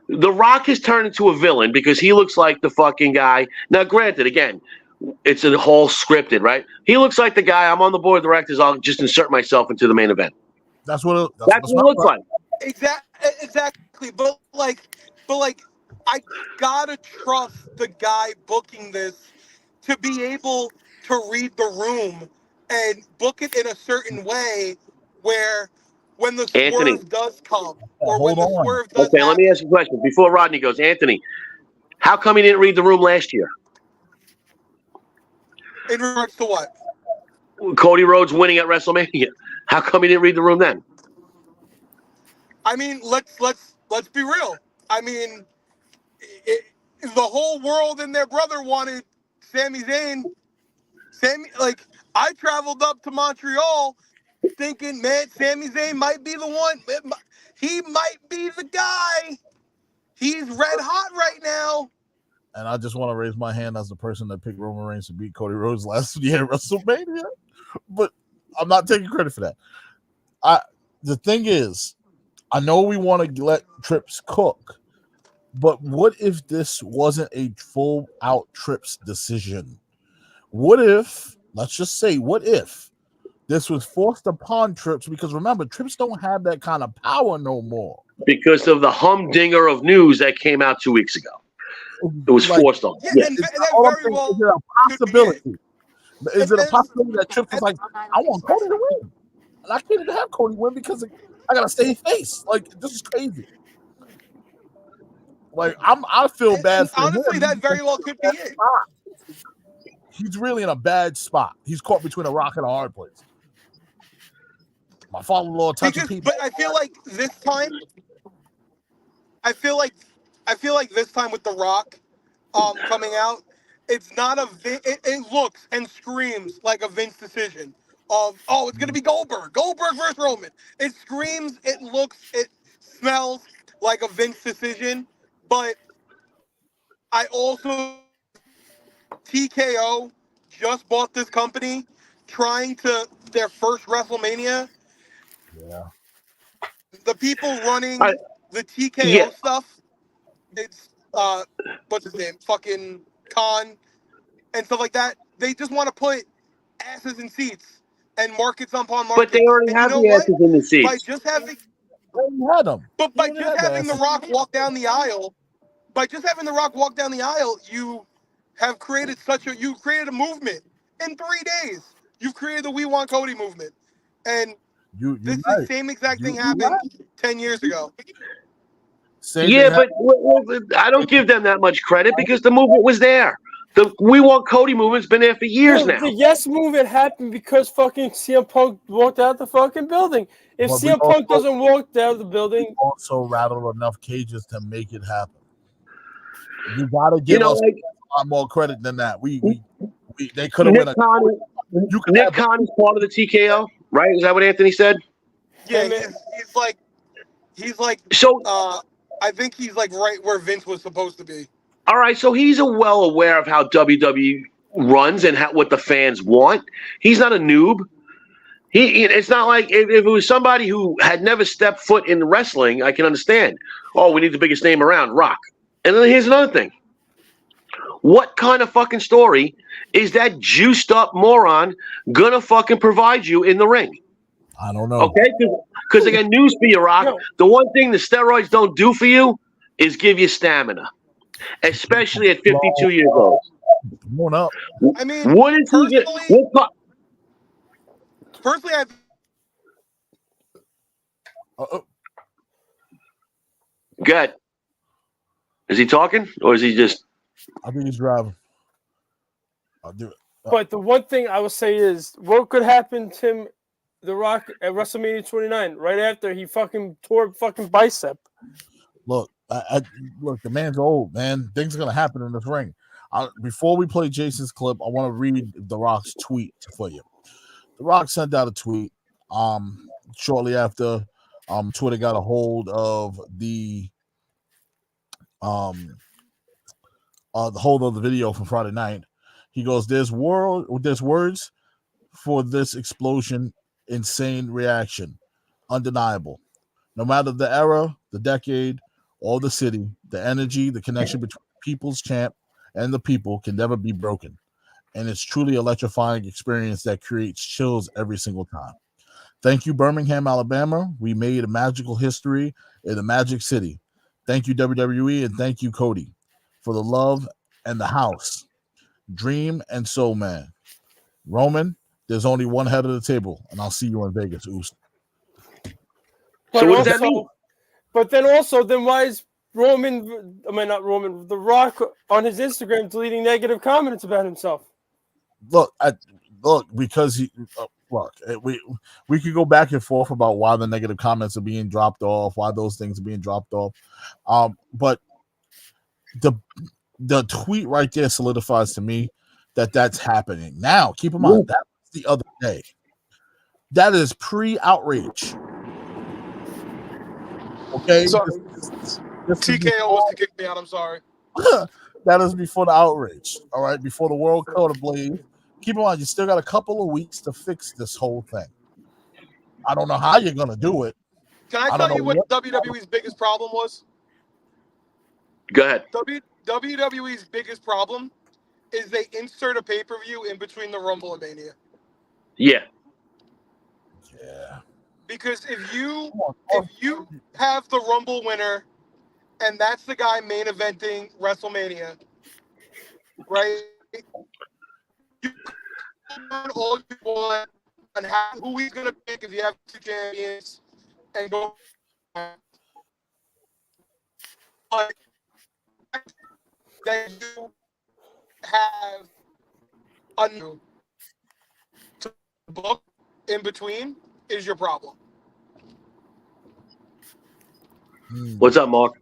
The Rock has turned into a villain because he looks like the fucking guy. Now, granted, again, it's a whole scripted, right? He looks like the guy. I'm on the board of directors. I'll just insert myself into the main event. That's what it looks like. Exactly. But I gotta trust the guy booking this to be able to read the room and book it in a certain way where when the swerve does come or when the swerve does happen. Let me ask you a question before Rodney goes. Anthony, how come he didn't read the room last year? In regards to what? Cody Rhodes winning at WrestleMania. How come he didn't read the room then? I mean, let's be real. I mean, the whole world and their brother wanted Sami Zayn. I traveled up to Montreal thinking, man, Sami Zayn might be the one. He might be the guy. He's red hot right now. And I just want to raise my hand as the person that picked Roman Reigns to beat Cody Rhodes last year at WrestleMania. But I'm not taking credit for that. The thing is, I know we want to let Trips cook, but what if this wasn't a full-out Trips decision? What if, let's just say, what if this was forced upon Trips? Because remember, Trips don't have that kind of power no more. Because of the humdinger of news that came out 2 weeks ago. It was forced on. Yeah, and that very well is it a possibility? Is it a possibility that Trips was like, I want Cody to win? And I can't even have Cody win because I got to stay face. This is crazy. I feel bad for honestly, him. that very well could be it. he's really in a bad spot. He's caught between a rock and a hard place. My father-in-law touching people. But I feel like this time, I feel like this time with The Rock, coming out, it's not a. It looks and screams like a Vince decision of, oh, it's gonna be Goldberg versus Roman. It screams, it looks, it smells like a Vince decision. But I also TKO just bought this company, trying to their first WrestleMania. Yeah. The people running the TKO Yeah. stuff, it's what's his name, fucking Khan and stuff like that. They just want to put asses in seats and markets upon markets. But they already and have you know the what? asses in the By seats. just having, You had them. but by just having The Rock walk down the aisle, you have created you created a movement in 3 days. You've created the We Want Cody movement, and this right. same exact thing happened 10 years ago. Yeah, but I don't give them that much credit because the movement was there. The We Want Cody movement's been there for years now. The Yes movement happened because fucking CM Punk walked out the fucking building. If CM Punk doesn't walk out of the building, also rattled enough cages to make it happen. You gotta give us a lot more credit than that. They could have won. Nick Khan is part of the TKO, right? Is that what Anthony said? Yeah, he's like. So I think he's like right where Vince was supposed to be. All right, so he's well aware of how WWE runs and what the fans want. He's not a noob. It's not like if it was somebody who had never stepped foot in wrestling, I can understand. Oh, we need the biggest name around, Rock. And then here's another thing. What kind of fucking story is that juiced up moron gonna fucking provide you in the ring? I don't know. Okay, because again, news for you, Rock. The one thing the steroids don't do for you is give you stamina, especially at 52 years old. Come on up. I mean, what is personally, I. Good. Is he talking or is he just? I think he's driving. I'll do it. But the one thing I will say is, what could happen to him, The Rock, at WrestleMania 29, right after he fucking tore fucking bicep? Look, look, the man's old, man. Things are gonna happen in this ring. Before we play Jason's clip, I want to read The Rock's tweet for you. The Rock sent out a tweet shortly after Twitter got a hold of the video from Friday night. He goes, there's words for this explosion, insane reaction, undeniable. No matter the era, the decade, or the city, the energy, the connection between people's champ and the people can never be broken. And it's truly electrifying experience that creates chills every single time. Thank you, Birmingham, Alabama. We made a magical history in the Magic City. Thank you, WWE, and thank you, Cody, for the love and the house. Dream and Soul Man. Roman, there's only one head of the table, and I'll see you in Vegas. Oos. So what does that mean? But then why is The Rock on his Instagram deleting negative comments about himself? Look, because we could go back and forth about why the negative comments are being dropped off, why those things are being dropped off. But the tweet right there solidifies to me that that's happening. Now, keep in mind, that was the other day. That is pre-outrage. Okay? Sorry. TKO was to kick me out. I'm sorry. That is before the outrage. All right? Before the world code of Blade. Keep in mind, you still got a couple of weeks to fix this whole thing. I don't know how you're going to do it. Can I tell you what WWE's biggest problem was? Go ahead. WWE's biggest problem is they insert a pay-per-view in between the Rumble and Mania. Yeah. Yeah. Because if you have the Rumble winner and that's the guy main eventing WrestleMania, right? You can all you want on who he's gonna pick if you have two champions and go. But that you have to book in between is your problem. What's up, Mark?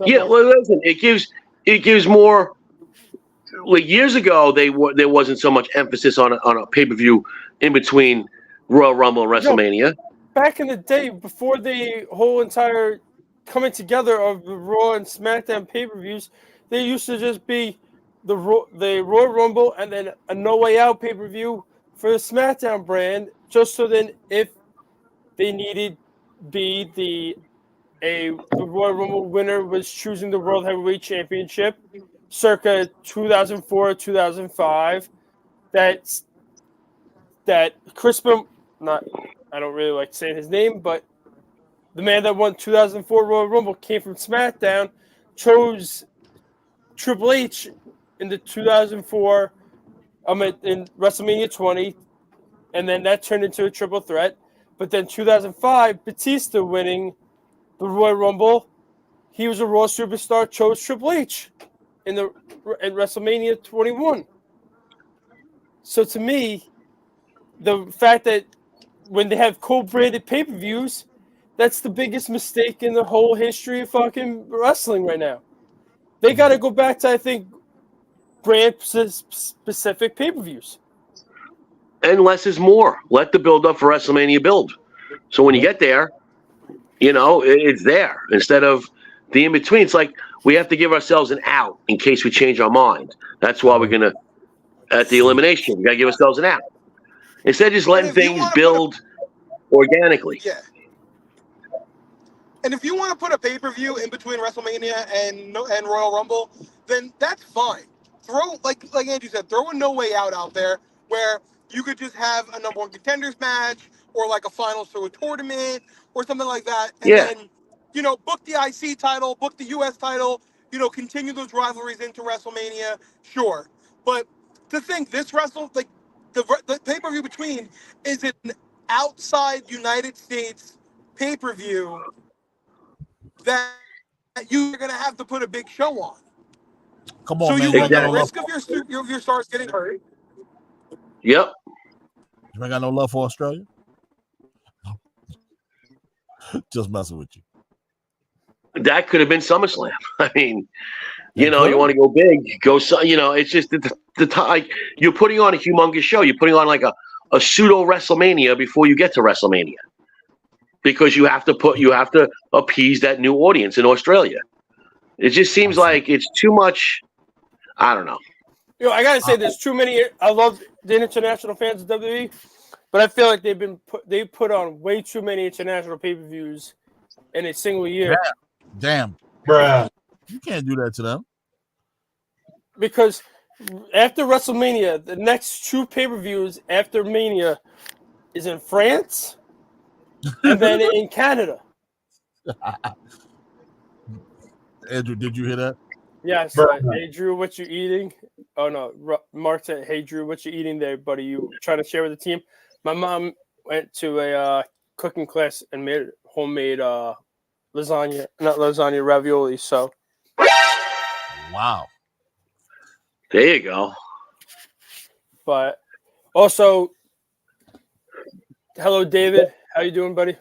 Yeah, well, listen, it gives more. Like years ago, there wasn't so much emphasis on a pay-per-view in between Royal Rumble and WrestleMania. Back in the day, before the whole entire coming together of the Raw and SmackDown pay-per-views, there used to just be the Royal Rumble and then a No Way Out pay-per-view for the SmackDown brand, just so then if they needed be the Royal Rumble winner was choosing the World Heavyweight Championship circa 2004, 2005, that Chris I don't really like saying his name, but the man that won 2004 Royal Rumble came from SmackDown, chose Triple H in the 2004 in WrestleMania 20, and then that turned into a triple threat. But then 2005, Batista winning the Royal Rumble, he was a Raw superstar, chose Triple H in WrestleMania 21. So to me, the fact that when they have co-branded pay-per-views, that's the biggest mistake in the whole history of fucking wrestling right now. They got to go back to, I think, brand-specific pay-per-views. And less is more. Let the build-up for WrestleMania build. So when you get there, it's there. Instead of the in-between, it's like we have to give ourselves an out in case we change our mind. That's why we're going to, at the elimination, we got to give ourselves an out. Instead of just letting things build organically. Yeah. And if you want to put a pay-per-view in between WrestleMania and Royal Rumble, then that's fine. Throw, like Andrew said, throw a No Way Out there where you could just have a number one contenders match or like a finals to a tournament or something like that. And then, book the IC title, book the US title, continue those rivalries into WrestleMania, sure. But to think the pay-per-view between is an outside United States pay-per-view that you're going to have to put a big show on. Come on, so man. you run the risk of your stars getting hurt. Yep. You ain't got no love for Australia? Just messing with you. That could have been SummerSlam. I mean, you want to go big, go. It's just like you're putting on a humongous show. You're putting on like a pseudo WrestleMania before you get to WrestleMania, because you have to appease that new audience in Australia. It just seems like it's too much. I don't know. I gotta say, there's too many. I love the international fans of WWE, but I feel like they put on way too many international pay-per-views in a single year. Damn. Bruh. You can't do that to them. Because after WrestleMania, the next two pay-per-views after Mania is in France and then in Canada. Andrew, did you hear that? Yes. Hey, Drew, what you eating? Oh, no. Mark said, hey, Drew, what you eating there, buddy? You trying to share with the team? My mom went to a cooking class and made homemade ravioli. So, wow. There you go. But also, hello, David. How you doing, buddy?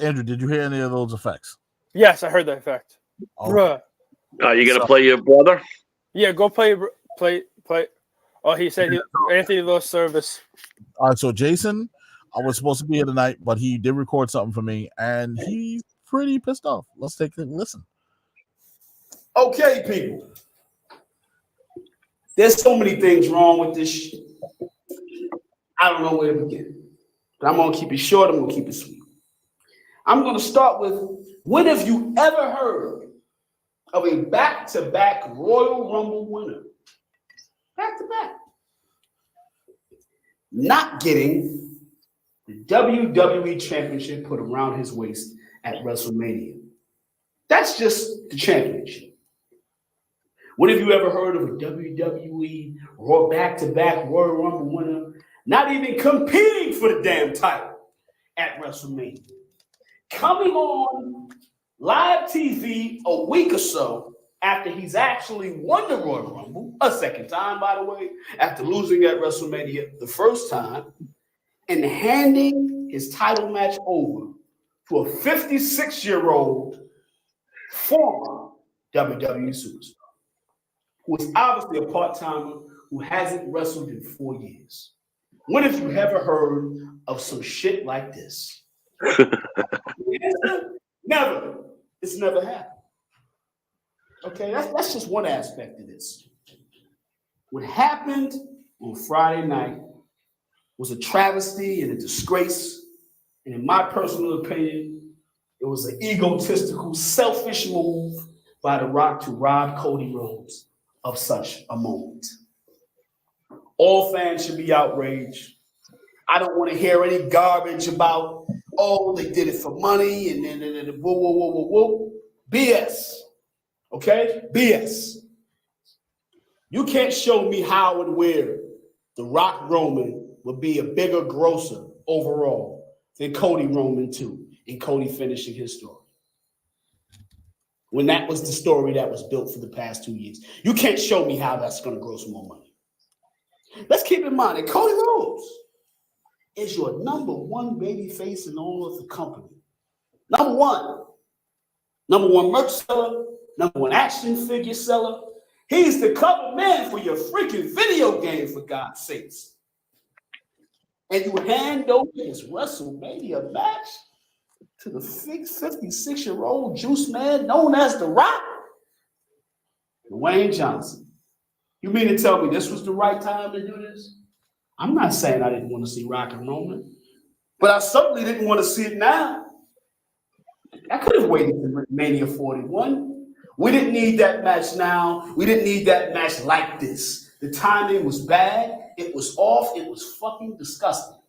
Andrew, did you hear any of those effects? Yes, I heard that effect. Oh. Bruh. Are you gonna play your brother? Yeah, go play. Oh, he said Anthony lost service. All right, so Jason, I was supposed to be here tonight, but he did record something for me, and he's pretty pissed off. Let's take a listen. Okay, people. There's so many things wrong with this shit. I don't know where to begin. But I'm going to keep it short. I'm going to keep it sweet. I'm going to start with, when have you ever heard of a back-to-back Royal Rumble winner? Back-to-back. Not getting the WWE Championship put around his waist at WrestleMania. That's just the championship. When have you ever heard of a WWE Raw back-to-back Royal Rumble winner not even competing for the damn title at WrestleMania? Coming on live TV a week or so after he's actually won the Royal Rumble a second time, by the way, after losing at WrestleMania the first time, and handing his title match over to a 56-year-old former WWE superstar, who is obviously a part-timer who hasn't wrestled in 4 years. When have you ever heard of some shit like this? Never. It's never happened. Okay, that's just one aspect of this. What happened on Friday night was a travesty and a disgrace. And in my personal opinion, it was an egotistical, selfish move by The Rock to rob Cody Rhodes of such a moment. All fans should be outraged. I don't want to hear any garbage about, oh, they did it for money and then whoa, whoa, whoa, whoa, whoa. BS. Okay? BS. You can't show me how and where The Rock Roman would be a bigger grosser overall than Cody Roman 2 and Cody finishing his story. When that was the story that was built for the past 2 years. You can't show me how that's going to gross more money. Let's keep in mind that Cody Rhodes is your number one baby face in all of the company. Number one. Number one merch seller. Number one action figure seller. He's the cover man for your freaking video game, for God's sakes. And you hand over his WrestleMania match to the 56-year-old juice man known as The Rock? Dwayne Johnson. You mean to tell me this was the right time to do this? I'm not saying I didn't want to see Rock and Roman, but I certainly didn't want to see it now. I could have waited for Mania 41. We didn't need that match now. We didn't need that match like this. The timing was bad. It was off. It was fucking disgusting.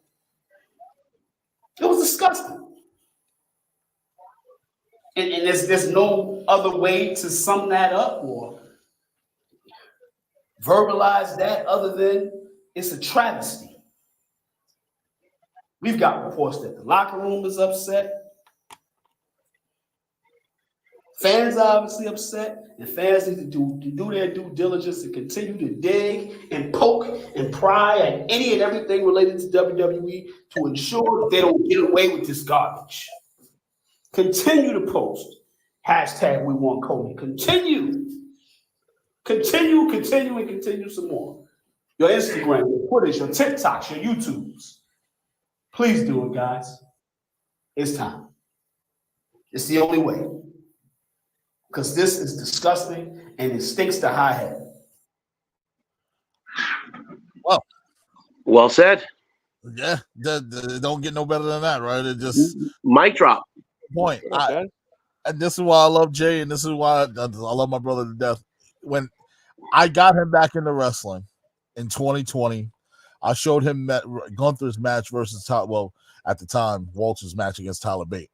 It was disgusting. And there's no other way to sum that up or verbalize that other than it's a travesty. We've got reports that the locker room is upset. Fans are obviously upset, and fans need to do their due diligence and continue to dig and poke and pry at any and everything related to WWE to ensure that they don't get away with this garbage. Continue to post. Hashtag we want Cody. Continue some more. Your Instagram, your Twitters, your TikToks, your YouTubes. Please do it, guys. It's time. It's the only way. Because this is disgusting and it stinks to high heaven. Well said. Yeah, don't get no better than that, right? It just mic drop. Point. And this is why I love Jay, and this is why I love my brother to death. When I got him back into wrestling in 2020, I showed him Gunther's match versus at the time, Walter's match against Tyler Bate.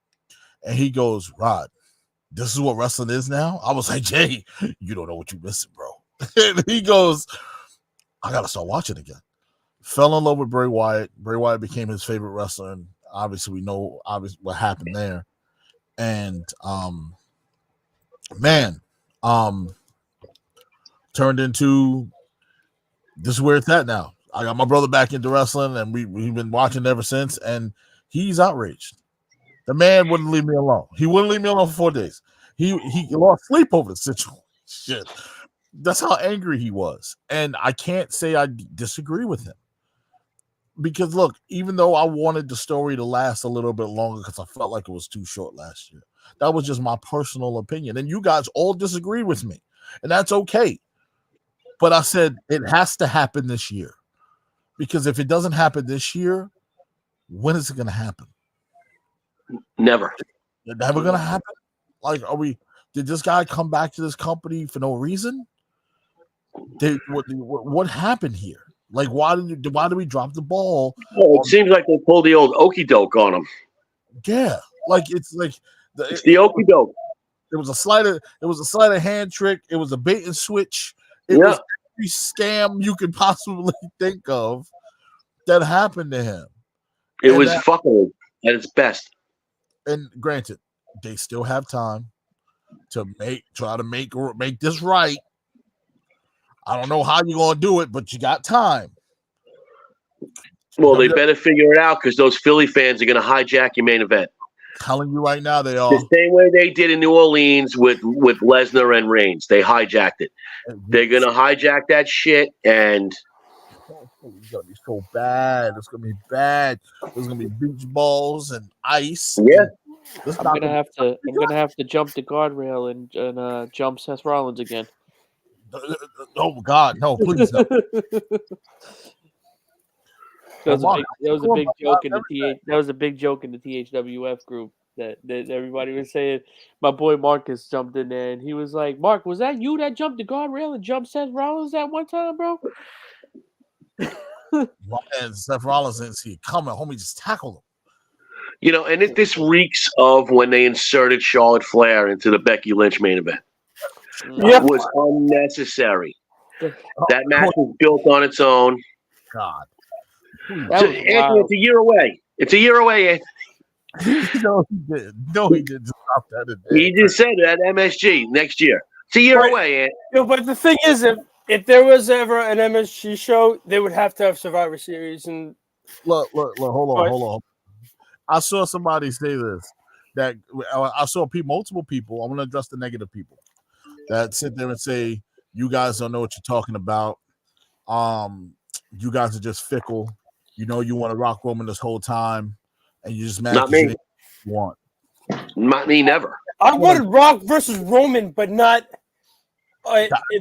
And he goes, Rod, this is what wrestling is now? I was like, Jay, you don't know what you're missing, bro. And he goes, I got to start watching again. Fell in love with Bray Wyatt. Bray Wyatt became his favorite wrestler. And obviously, we know what happened there. And, turned into this is where it's at now. I got my brother back into wrestling, and we've been watching ever since, and he's outraged. The man wouldn't leave me alone. He wouldn't leave me alone for 4 days. He lost sleep over the situation. That's how angry he was. And I can't say I disagree with him. Because, look, even though I wanted the story to last a little bit longer because I felt like it was too short last year, that was just my personal opinion. And you guys all disagree with me. And that's okay. But I said it has to happen this year. Because if it doesn't happen this year, when is it going to happen? Never. Never going to happen? Like, did this guy come back to this company for no reason? What happened here? Like, why did we drop the ball? Well, it seems like they pulled the old okie doke on him. Yeah, like it's the okie doke. It was a sleight of hand trick. It was a bait and switch. It was every scam you could possibly think of that happened to him. It was fucking at its best. And granted, they still have time. to try to make this right. I don't know how you're gonna do it, but you got time. Well, they better figure it out because those Philly fans are going to hijack your main event. Telling you right now, they are the same way they did in New Orleans with Lesnar and Reigns. They hijacked it. They're going to hijack that shit, and it's gonna be so bad. It's gonna be bad. There's gonna be beach balls and ice. Yeah. I'm gonna have to jump the guardrail and jump Seth Rollins again. Oh God, no! Please no. That was a big joke in the THWF group that everybody was saying. My boy Marcus jumped in there and he was like, "Mark, was that you that jumped the guardrail and jumped Seth Rollins that one time, bro?" And Seth Rollins didn't see it coming. Homie just tackled him. You know, and this reeks of when they inserted Charlotte Flair into the Becky Lynch main event. Yep. It was unnecessary. That match was built on its own. God. Anthony, it's a year away. It's a year away, Anthony. No, he didn't. No, he didn't stop that. He just said that MSG next year. It's a year away, Anthony. You know, but the thing is, if there was ever an MSG show, they would have to have Survivor Series. And look, hold on. I saw somebody say this, that I saw multiple people. I'm going to address the negative people that sit there and say, you guys don't know what you're talking about. You guys are just fickle. You know you want to rock Roman this whole time, and you just mad. Not me. You want. Not me, never. I wanted Rock versus Roman, but not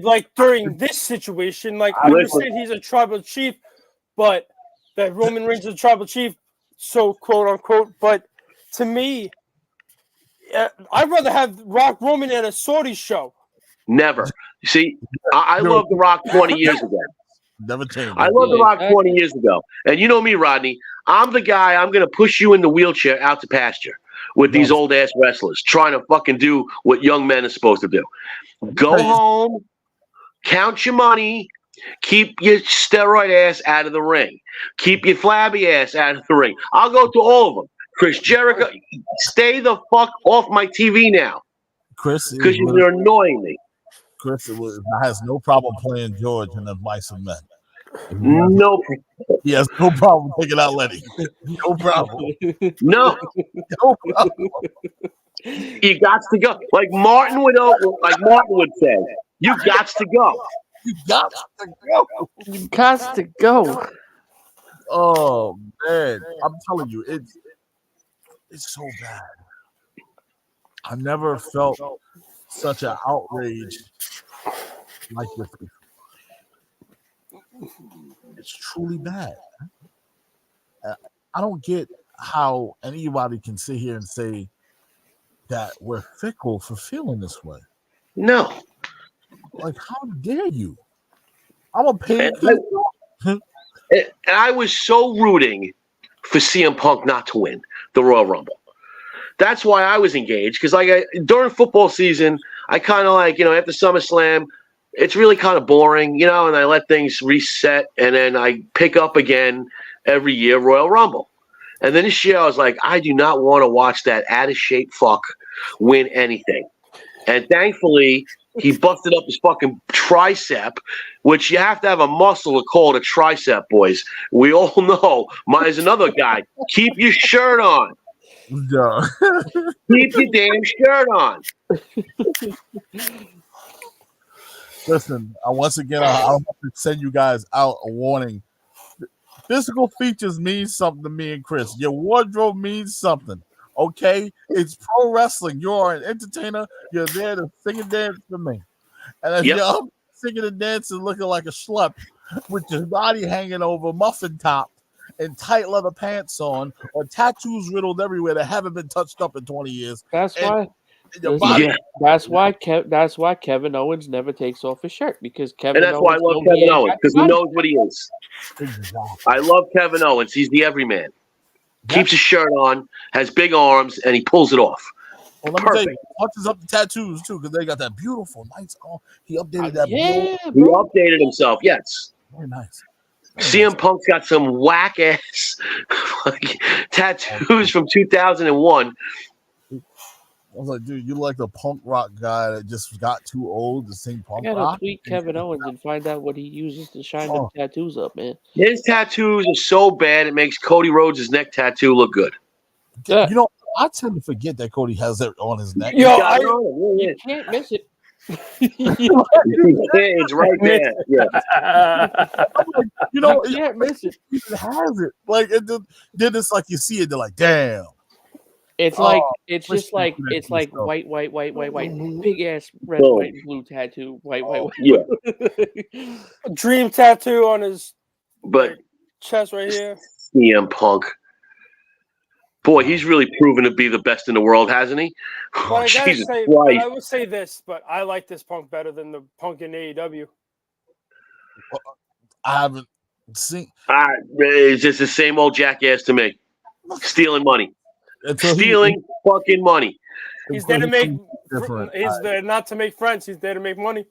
like during this situation. Like, I understand he's a tribal chief, but that Roman Reigns is a tribal chief, so quote unquote. But to me, I'd rather have Rock Roman at a Saudi show. Never. You see, I loved The Rock 20 years ago. Never changed. I loved The Rock 20 years ago. And you know me, Rodney. I'm the guy, I'm going to push you in the wheelchair out to pasture with these old-ass wrestlers trying to fucking do what young men are supposed to do. Go home, count your money, keep your steroid ass out of the ring. Keep your flabby ass out of the ring. I'll go to all of them. Chris Jericho, stay the fuck off my TV now. Chris, because you're annoying me. Chris has no problem playing George in the Mice of Men. No, he has no problem taking out Letty. No problem. No problem. You got to go. Like Martin would say, you got to go. You got to go. You got to go. Oh man, I'm telling you, it's so bad. I never felt such an outrage like this. It's truly bad. I don't get how anybody can sit here and say that we're fickle for feeling this way. No. Like, how dare you? I'm a pain. And I was so rooting for CM Punk not to win the Royal Rumble. That's why I was engaged, because during football season, I kind of after SummerSlam, it's really kind of boring, and I let things reset, and then I pick up again every year Royal Rumble. And then this year I was like, I do not want to watch that out-of-shape fuck win anything. And thankfully, he busted up his fucking tricep, which you have to have a muscle to call it a tricep, boys. We all know. There's another guy. Keep your shirt on. No. Keep your damn shirt on. Listen, once again, I'll have to send you guys out a warning. Physical features mean something to me and Chris. Your wardrobe means something, okay? It's pro wrestling. You're an entertainer. You're there to sing and dance for me. And if you're up singing and dancing looking like a schlep with your body hanging over, muffin top, and tight leather pants on, or tattoos riddled everywhere that haven't been touched up in 20 years. That's why Kevin Owens never takes off his shirt, because Kevin. And that's why I love Kevin Owens, because he knows what he is. Exactly. I love Kevin Owens. He's the everyman. Keeps his shirt on, has big arms, and he pulls it off. Well, let me tell you, touches up the tattoos too, because they got that beautiful, nice. He updated that. He updated himself. Yes. Very nice. CM Punk's got some whack ass tattoos from 2001. was like, dude, you like the punk rock guy that just got too old to sing punk I gotta rock? tweet Kevin Owens and find out what he uses to shine them tattoos up, man. His tattoos are so bad it makes Cody Rhodes' neck tattoo look good. Yeah. You know, I tend to forget that Cody has that on his neck. Yo, You can't miss it. It's right there. Yeah. Like, you know, you can't miss it. It has it. Like, then it's like you see it, they're like, damn. It's like it's just like it's like white, big ass red, white, and blue tattoo, white. Yeah. Dream tattoo on his But chest right here. CM Punk. Boy, he's really proven to be the best in the world, hasn't he? But I gotta Jesus say, Christ. I would say this, but I like this Punk better than the Punk in AEW. I haven't seen. It's just the same old jackass to me. Stealing money. Stealing fucking money. He's there to make. He's there not to make friends. He's there to make money.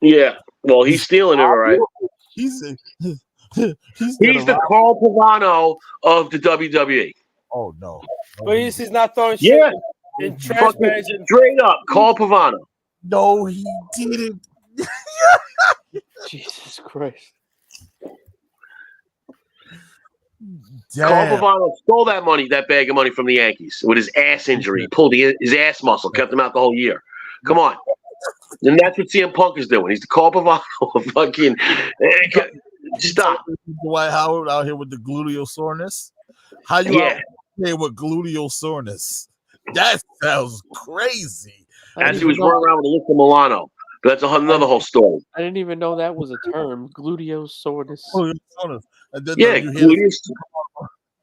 Yeah. Well, he's stealing it, all right. He's the Carl Pavano of the WWE. Oh no! But he's not throwing shit in trash bags. Straight up, Carl Pavano. No, he didn't. Jesus Christ! Carl Pavano stole that money, that bag of money from the Yankees with his ass injury. He pulled his ass muscle, kept him out the whole year. Come on. And that's what CM Punk is doing. He's the Carl Pavano of fucking. Stop. Dwight Howard out here with the gluteal soreness. How you out here with gluteal soreness? That sounds crazy. As he was running around with Alyssa Milano. But that's another whole story. I didn't even know that was a term. Gluteal soreness. And then gluteus.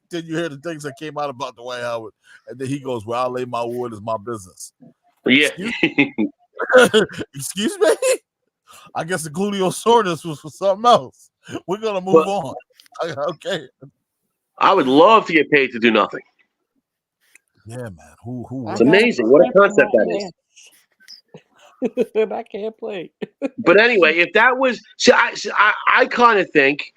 Then you hear the things that came out about Dwight Howard. And then he goes, well, I'll lay my wood as my business. Yeah. Excuse me? I guess the gluteal soreness was for something else. We're going to move on. Okay. I would love to get paid to do nothing. Yeah, man. Who? It's amazing. What a concept that is. I can't play. But anyway, if that was, I kind of think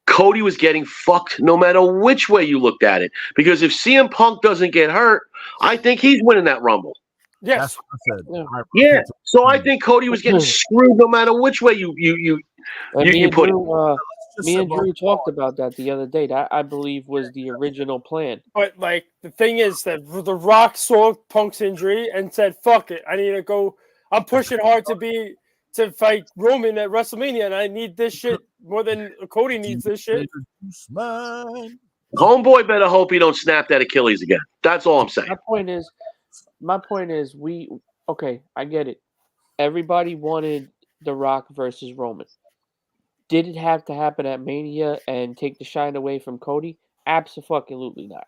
Cody was getting fucked no matter which way you looked at it. Because if CM Punk doesn't get hurt, I think he's winning that Rumble. Yes. That's what I said. Yeah. So I think Cody was getting screwed no matter which way you put it. Me and Drew talked about that the other day. That I believe was the original plan. But like the thing is that The Rock saw Punk's injury and said, "Fuck it, I need to go. I'm pushing hard to fight Roman at WrestleMania, and I need this shit more than Cody needs this shit." Homeboy better hope he don't snap that Achilles again. That's all I'm saying. My point is, I get it. Everybody wanted The Rock versus Roman. Did it have to happen at Mania and take the shine away from Cody? Absolutely not.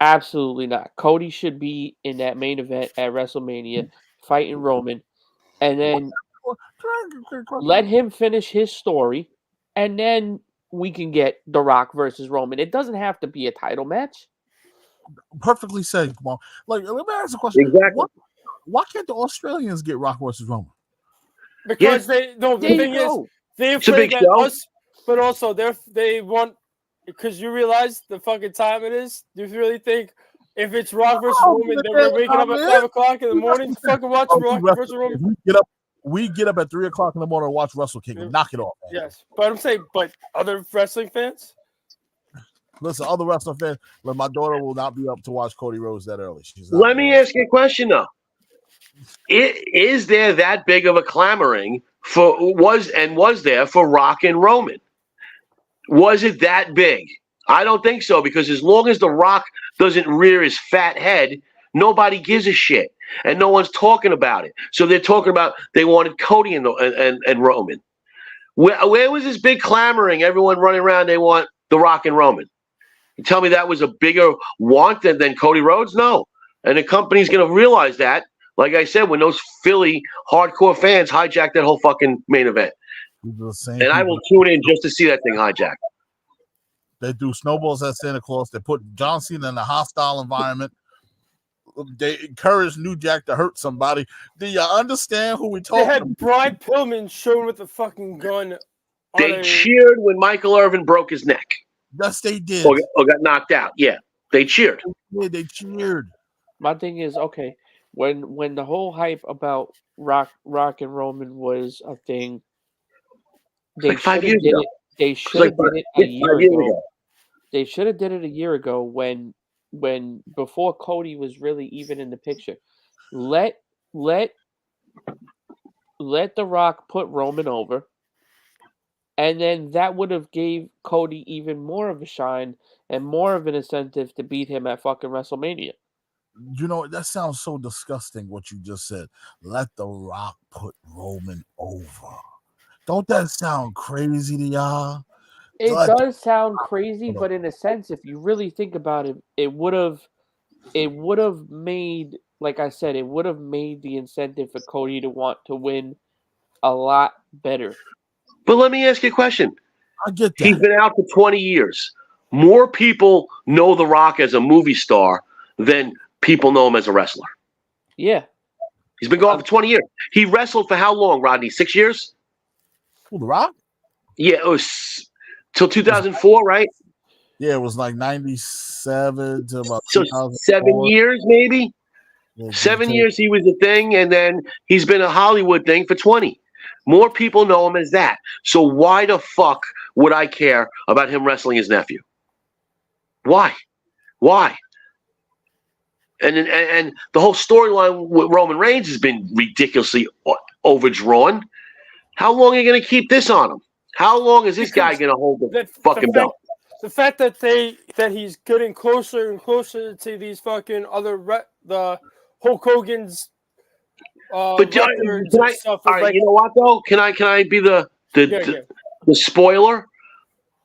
Absolutely not. Cody should be in that main event at WrestleMania fighting Roman, and then let him finish his story, and then we can get The Rock versus Roman. It doesn't have to be a title match. Perfectly said, Jamal. Like, let me ask a question. Exactly. Why can't the Australians get Rock versus Roman? Because the thing is, they're afraid that us, but also they want, because you realize the fucking time it is. Do you really think if it's Rock versus Roman, that we're waking up at 5 o'clock in the morning to fucking watch Rock versus Roman? We get up at 3 o'clock in the morning to watch Wrestle Kingdom. Knock it off, man. Yes, but I'm saying, but other wrestling fans. Listen, other wrestling fans, my daughter will not be up to watch Cody Rhodes that early. Let me ask you a question though. Is there that big of a clamoring was there for Rock and Roman? Was it that big? I don't think so, because as long as The Rock doesn't rear his fat head, nobody gives a shit, and no one's talking about it. So they're talking about they wanted Cody and Roman. Where was this big clamoring? Everyone running around, they want The Rock and Roman. You tell me that was a bigger want than Cody Rhodes? No. And the company's going to realize that, like I said, when those Philly hardcore fans hijacked that whole fucking main event. And I will tune in just to see that thing hijacked. They do snowballs at Santa Claus. They put John Cena in a hostile environment. They encourage New Jack to hurt somebody. Do you understand who we talking about? They had Brian Pillman shown with a fucking gun. They cheered when Michael Irvin broke his neck. Yes, they did. Or got knocked out. Yeah, they cheered. Yeah, they cheered. My thing is, okay, when the whole hype about Rock and Roman was a thing, they like 5 should have years did ago. it. They should have did it a year 5 years ago. ago. They should have did it a year ago when before Cody was really even in the picture. Let The Rock put Roman over, and then that would have gave Cody even more of a shine and more of an incentive to beat him at fucking WrestleMania. You know, that sounds so disgusting what you just said. Let The Rock put Roman over. Don't that sound crazy to y'all? It does sound crazy, but in a sense, if you really think about it, it would have made, like I said, it would have made the incentive for Cody to want to win a lot better. But let me ask you a question. I get that. He's been out for 20 years. More people know The Rock as a movie star than people know him as a wrestler. Yeah. He's been going for 20 years. He wrestled for how long, Rodney? 6 years? Who, The Rock? Yeah, it was till 2004, right? Yeah, it was like 97 to about So 7 years, maybe? Yeah, 7 years he was a thing, and then he's been a Hollywood thing for 20. More people know him as that. So why the fuck would I care about him wrestling his nephew? Why? Why? And the whole storyline with Roman Reigns has been ridiculously overdrawn. How long are you going to keep this on him? How long is this guy going to hold the fucking belt? The fact that he's getting closer and closer to these fucking the Hulk Hogan's records and stuff. All right, you know what though? Can I be the spoiler?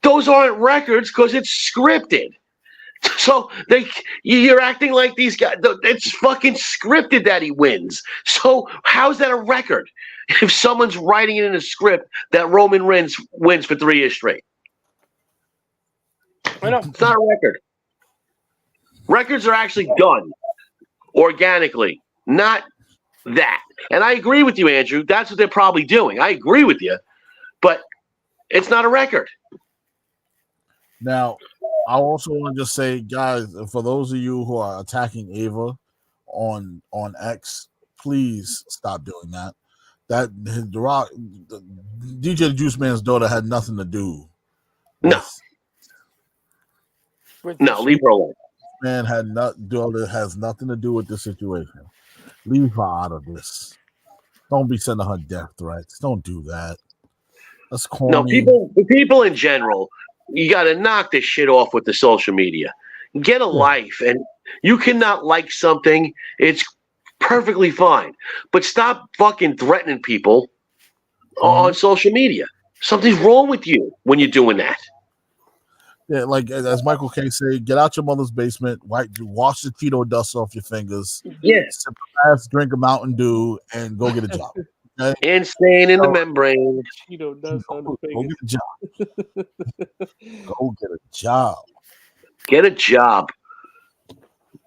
Those aren't records because it's scripted. So you're acting like these guys. It's fucking scripted that he wins. So how's that a record if someone's writing it in a script that Roman Reigns wins for 3 years straight? I know. It's not a record. Records are actually done organically, not that. And I agree with you, Andrew. That's what they're probably doing. I agree with you, but it's not a record. Now, I also want to just say, guys, for those of you who are attacking Ava on X, please stop doing that. That The Rock, DJ the Juice Man's daughter had nothing to do. No, leave her alone. Man daughter has nothing to do with this situation. Leave her out of this. Don't be sending her death threats. Don't do that. That's corny. No, people in general, you got to knock this shit off with the social media. Get a life, and you cannot like something. It's perfectly fine, but stop fucking threatening people on social media. Something's wrong with you when you're doing that. Yeah, like as Michael K say, get out your mother's basement, wash the Cheeto dust off your fingers, sip a glass, drink a Mountain Dew, and go get a job. Okay? Insane in the membrane. Cheeto dust on the fingers. Go get a job. Get a job.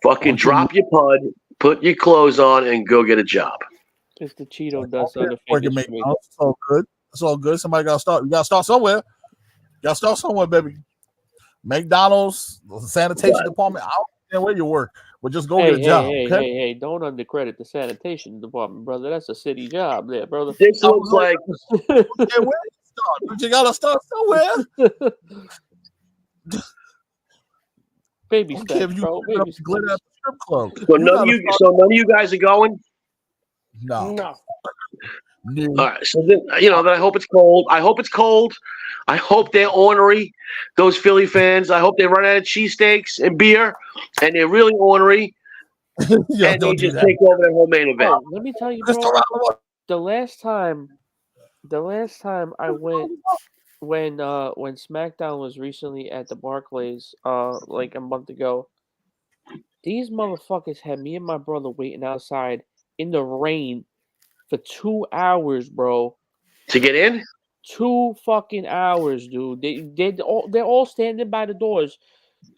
Fucking drop your pud, put your clothes on, and go get a job. It's the Cheeto dust on the fingers. It's all good. It's all good. Somebody got to start. You got to start somewhere. You got to start somewhere, baby. McDonald's, the sanitation department. I don't care where you work, but just go get a job. Hey, don't undercredit the sanitation department, brother. That's a city job there, brother. This looks like where you start? But you gotta start somewhere. Baby steps, bro. Baby steps. Strip club. So none of you guys are going? No. All right. So then, I hope it's cold. I hope it's cold. I hope they're ornery, those Philly fans. I hope they run out of cheesesteaks and beer, and they're really ornery, and they just take over the whole main event. Oh, let me tell you, bro. The last time I went, when SmackDown was recently at the Barclays, like a month ago, these motherfuckers had me and my brother waiting outside in the rain for 2 hours, bro. To get in? 2 fucking hours, dude. They're all standing by the doors.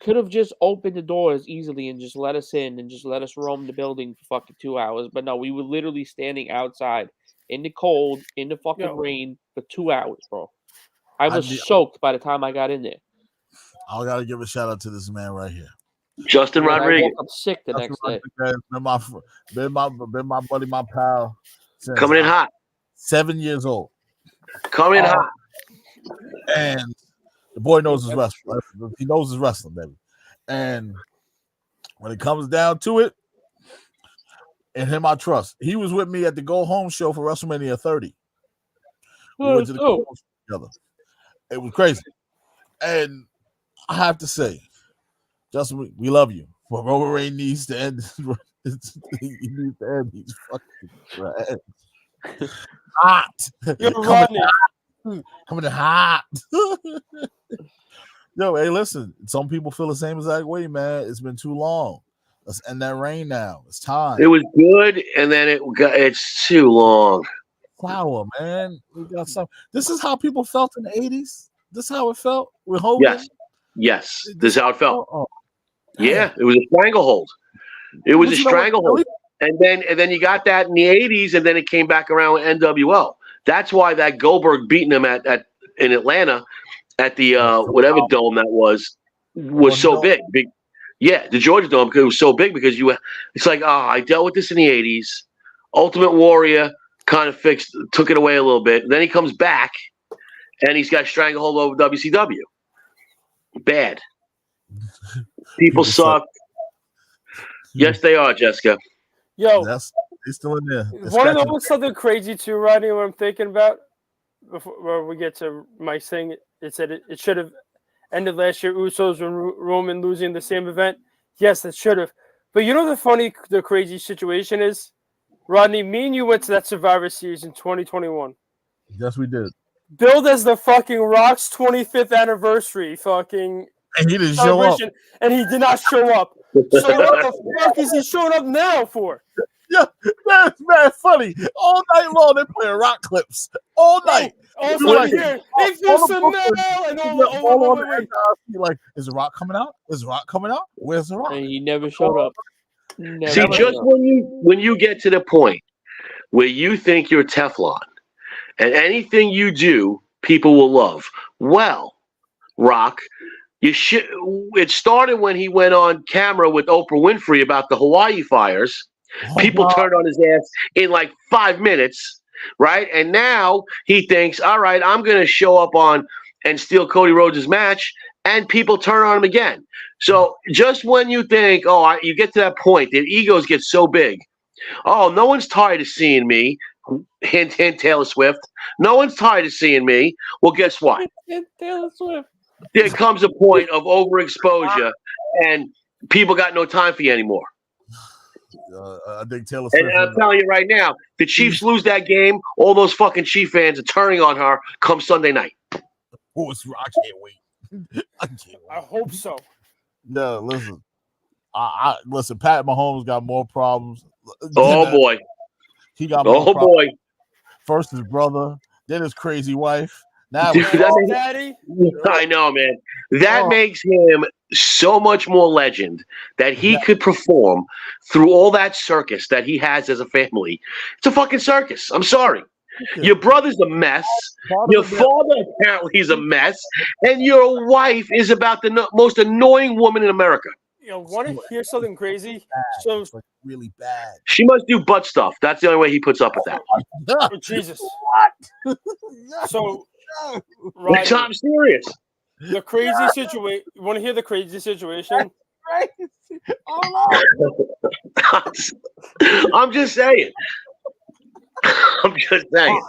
Could have just opened the doors easily and just let us in and just let us roam the building for fucking 2 hours. But no, we were literally standing outside in the cold, in the fucking rain for 2 hours, bro. I was soaked by the time I got in there. I gotta give a shout out to this man right here. Justin Rodriguez. I woke up sick the next day. Been my buddy, my pal. Coming in hot. 7 years old. Coming in hot. And the boy knows his wrestling. He knows his wrestling, baby. And when it comes down to it, in him I trust. He was with me at the Go Home show for WrestleMania 30. We went to the Go Home show together. It was crazy. And I have to say, Justin, we love you. But Roman Reigns needs to end. He needs to end these fucking hot. You're running. Coming in hot. Yo, hey, listen. Some people feel the same exact way, man. It's been too long. Let's end that reign now. It's time. It was good, and then it's too long. Flower, man. We got some. This is how people felt in the 80s. This is how it felt with Hogan. Yes. This is how it felt. Oh, yeah, it was a stranglehold. It was a stranglehold. And then you got that in the 80s, and then it came back around with NWO. That's why that Goldberg beating him in Atlanta at the whatever dome that was so big. Yeah, the Georgia Dome, because it was so big because it's like, I dealt with this in the 80s. Ultimate Warrior kind of took it away a little bit. Then he comes back and he's got stranglehold over WCW. Bad. People suck. Yes, they are, Jessica. Yo, they're still in there. Want to know something crazy too, Rodney? What I'm thinking about before we get to my thing, it said it should have ended last year. Usos and Roman losing the same event. Yes, it should have. But you know the crazy situation is, Rodney. Me and you went to that Survivor Series in 2021. Yes, we did. Billed as the fucking Rock's 25th anniversary, fucking. And he didn't show up. And he did not show up. So what the fuck is he showing up now for? Yeah, that's mad funny. All night long they're playing Rock clips. All night. Also, here, if you smell and all like, is the Rock coming out? Is the Rock coming out? Where's the Rock? And he never showed up. See, just when you get to the point where you think you're Teflon and anything you do, people will love. Well, Rock, it started when he went on camera with Oprah Winfrey about the Hawaii fires. People turned on his ass in like 5 minutes, right? And now he thinks, all right, I'm going to show up on and steal Cody Rhodes' match, and people turn on him again. So just when you think, you get to that point, their egos get so big. Oh, no one's tired of seeing me. Hint, hint, Taylor Swift. No one's tired of seeing me. Well, guess what? Taylor Swift. There comes a point of overexposure, and people got no time for you anymore. I think Taylor Swift. And I'm telling you right now, the Chiefs lose that game, all those fucking Chief fans are turning on her come Sunday night. I can't wait. I hope so. No, listen. Listen, Pat Mahomes got more problems. Oh boy. He got more problems. Boy. First his brother, then his crazy wife. Now Daddy. I know, man. That makes him so much more legend that he could perform through all that circus that he has as a family. It's a fucking circus. I'm sorry. Your brother's a mess. Your father apparently is a mess. And your wife is about the most annoying woman in America. Want to hear something crazy? So it's like really bad. She must do butt stuff. That's the only way he puts up with that. Oh, Jesus. So, Rodney, I'm serious. The crazy situation. You want to hear the crazy situation? I'm just saying. I'm just saying.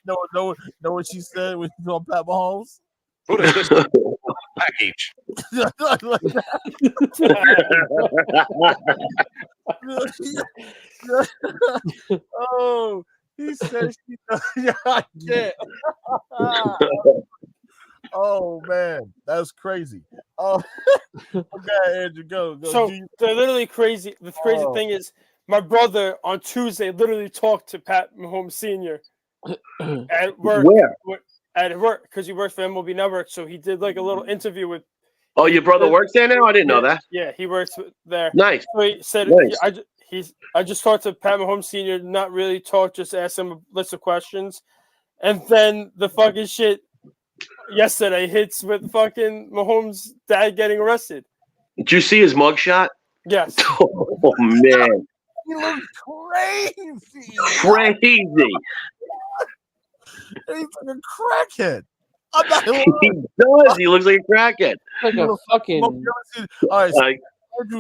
know what she said when she told Pat Mahomes? What is this package? Oh, he said I can't. Oh man, that's crazy. Oh, okay, Andrew, go. So they're literally crazy. The crazy thing is, my brother on Tuesday literally talked to Pat Mahomes Sr. at work. Where? At work, because he works for MLB Network. So he did like a little interview with. Oh, your brother works there now? I didn't know that. Yeah, he works there. Nice. So he said, nice. I just talked to Pat Mahomes Sr., not really talk, just ask him a list of questions. And then the fucking shit, yesterday hits with fucking Mahomes' dad getting arrested. Did you see his mugshot? Yes. Oh man, He looks crazy. crazy. He's like a crackhead. I'm not He does. He looks like a crackhead. Like a fucking. All right, so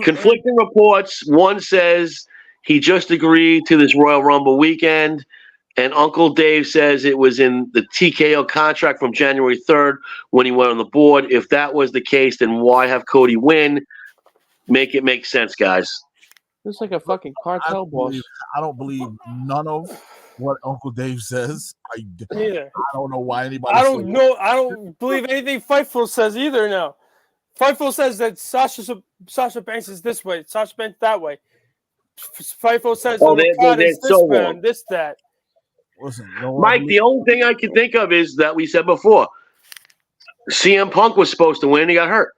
Conflicting reports. One says he just agreed to this Royal Rumble weekend, and Uncle Dave says it was in the TKO contract from January 3rd when he went on the board. If that was the case, then why have Cody win? Make it make sense, guys. Looks like a fucking cartel boss. I don't believe none of what Uncle Dave says. I don't know why anybody. I don't believe anything Fightful says either. Now, Fightful says that Sasha Banks is this way, Sasha Banks that way. Fightful says this, that. Listen, Mike, the only thing I can think of is that we said before, CM Punk was supposed to win. He got hurt.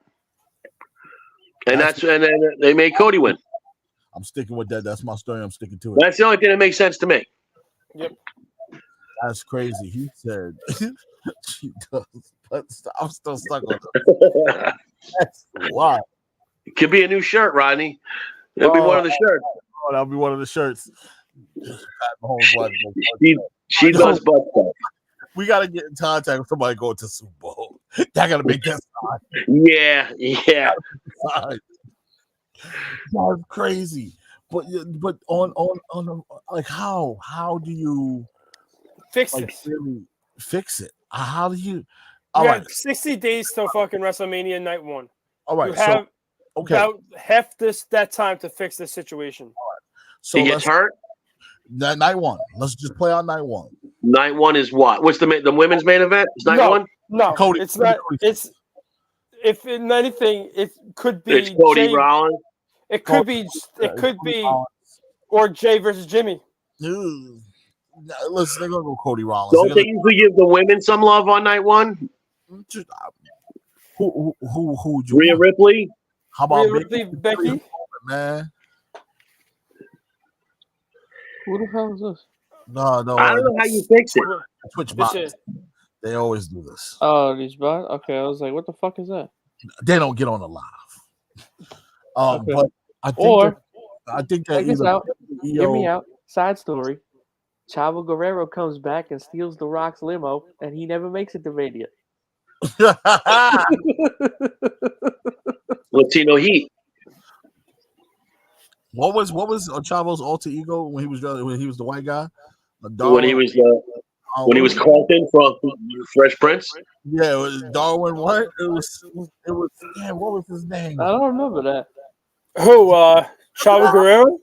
And then they made Cody win. I'm sticking with that. That's my story. I'm sticking to it. That's the only thing that makes sense to me. Yep. That's crazy. He said she does, but I'm still stuck on it. That's why. It could be a new shirt, Rodney. It'll be one of the shirts. Oh, that'll be one of the shirts. She does butt stuff. We got to get in contact with somebody going to Super Bowl. I got to make that sign. Yeah. That's crazy. But on like how do you fix really fix it? How do you? You have 60 days till fucking WrestleMania night 1. All right. You have about half that time to fix this situation. All right. So he gets hurt. Night 1. Let's just play on night 1. Night 1 is what? What's the women's main event? Is night 1? No, Cody, it's not. It's if in anything, it could be. It's Cody Rollins. It could be. It could be. Or Jay versus Jimmy. Listen, they're gonna go Cody Rollins. Don't they usually give the women some love on night 1? Who would you? Rhea Ripley. How about Becky? Man. Who the hell is this? No. I don't know how you fix it. Twitch bots. They always do this. Oh, these bots? Okay, I was like, what the fuck is that? They don't get on the live. Okay. But I think that check this out. Hear me out. Side story. Chavo Guerrero comes back and steals The Rock's limo, and he never makes it to Mania. Latino Heat. What was Chavo's alter ego when he was the white guy? When he was Carlton from Fresh Prince. Yeah, it was Darwin. What? It was. Damn, what was his name? I don't remember that. Who? Chavo Guerrero.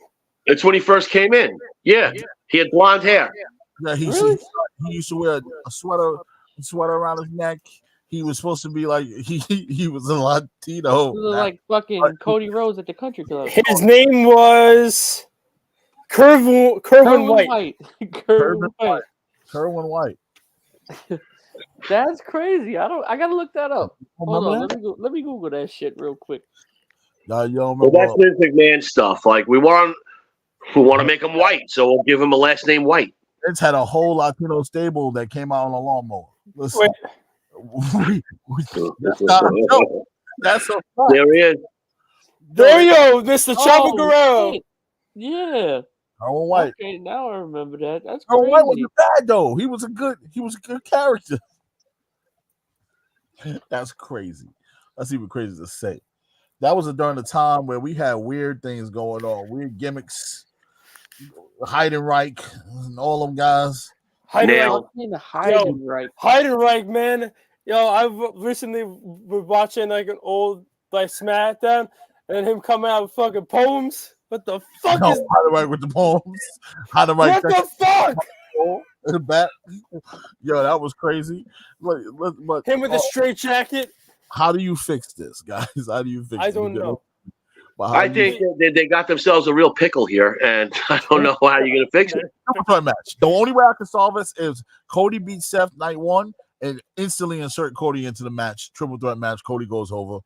It's when he first came in. Yeah, he had blonde hair. Yeah, he used to wear a sweater around his neck. He was supposed to be like he was a Latino. Like fucking Cody Rhodes at the country club. His name was Kerwin White. Kerwin White. That's crazy. I gotta look that up. Hold on, let me Google that shit real quick. No, you don't remember. Well, that's Vince McMahon stuff. Like we want to make him white, so we'll give him a last name White. Vince had a whole Latino stable that came out on a lawnmower. Listen. That's not a joke. That's a fact. There he is. There you go, Mr. Chavo Guerrero. Shit. Yeah. Kerwin White. Okay, now I remember that. That's Kerwin crazy. White wasn't bad though. He was a good character. That's crazy. That's even crazy to say. That was during the time where we had weird things going on, weird gimmicks. Heidenreich and all them guys. Heidenreich, man. Yo, I recently was watching like an old SmackDown and him coming out with fucking poems. What the fuck is Heidenreich with the poems? Heidenreich. What the fuck? In the back. Yo, that was crazy. But him with the straight jacket. How do you fix this, guys? How do you fix it? I don't know. I think they got themselves a real pickle here, and I don't know how you're going to fix it. Triple threat match. The only way I can solve this is Cody beats Seth night 1 and instantly insert Cody into the match. Triple threat match. Cody goes over.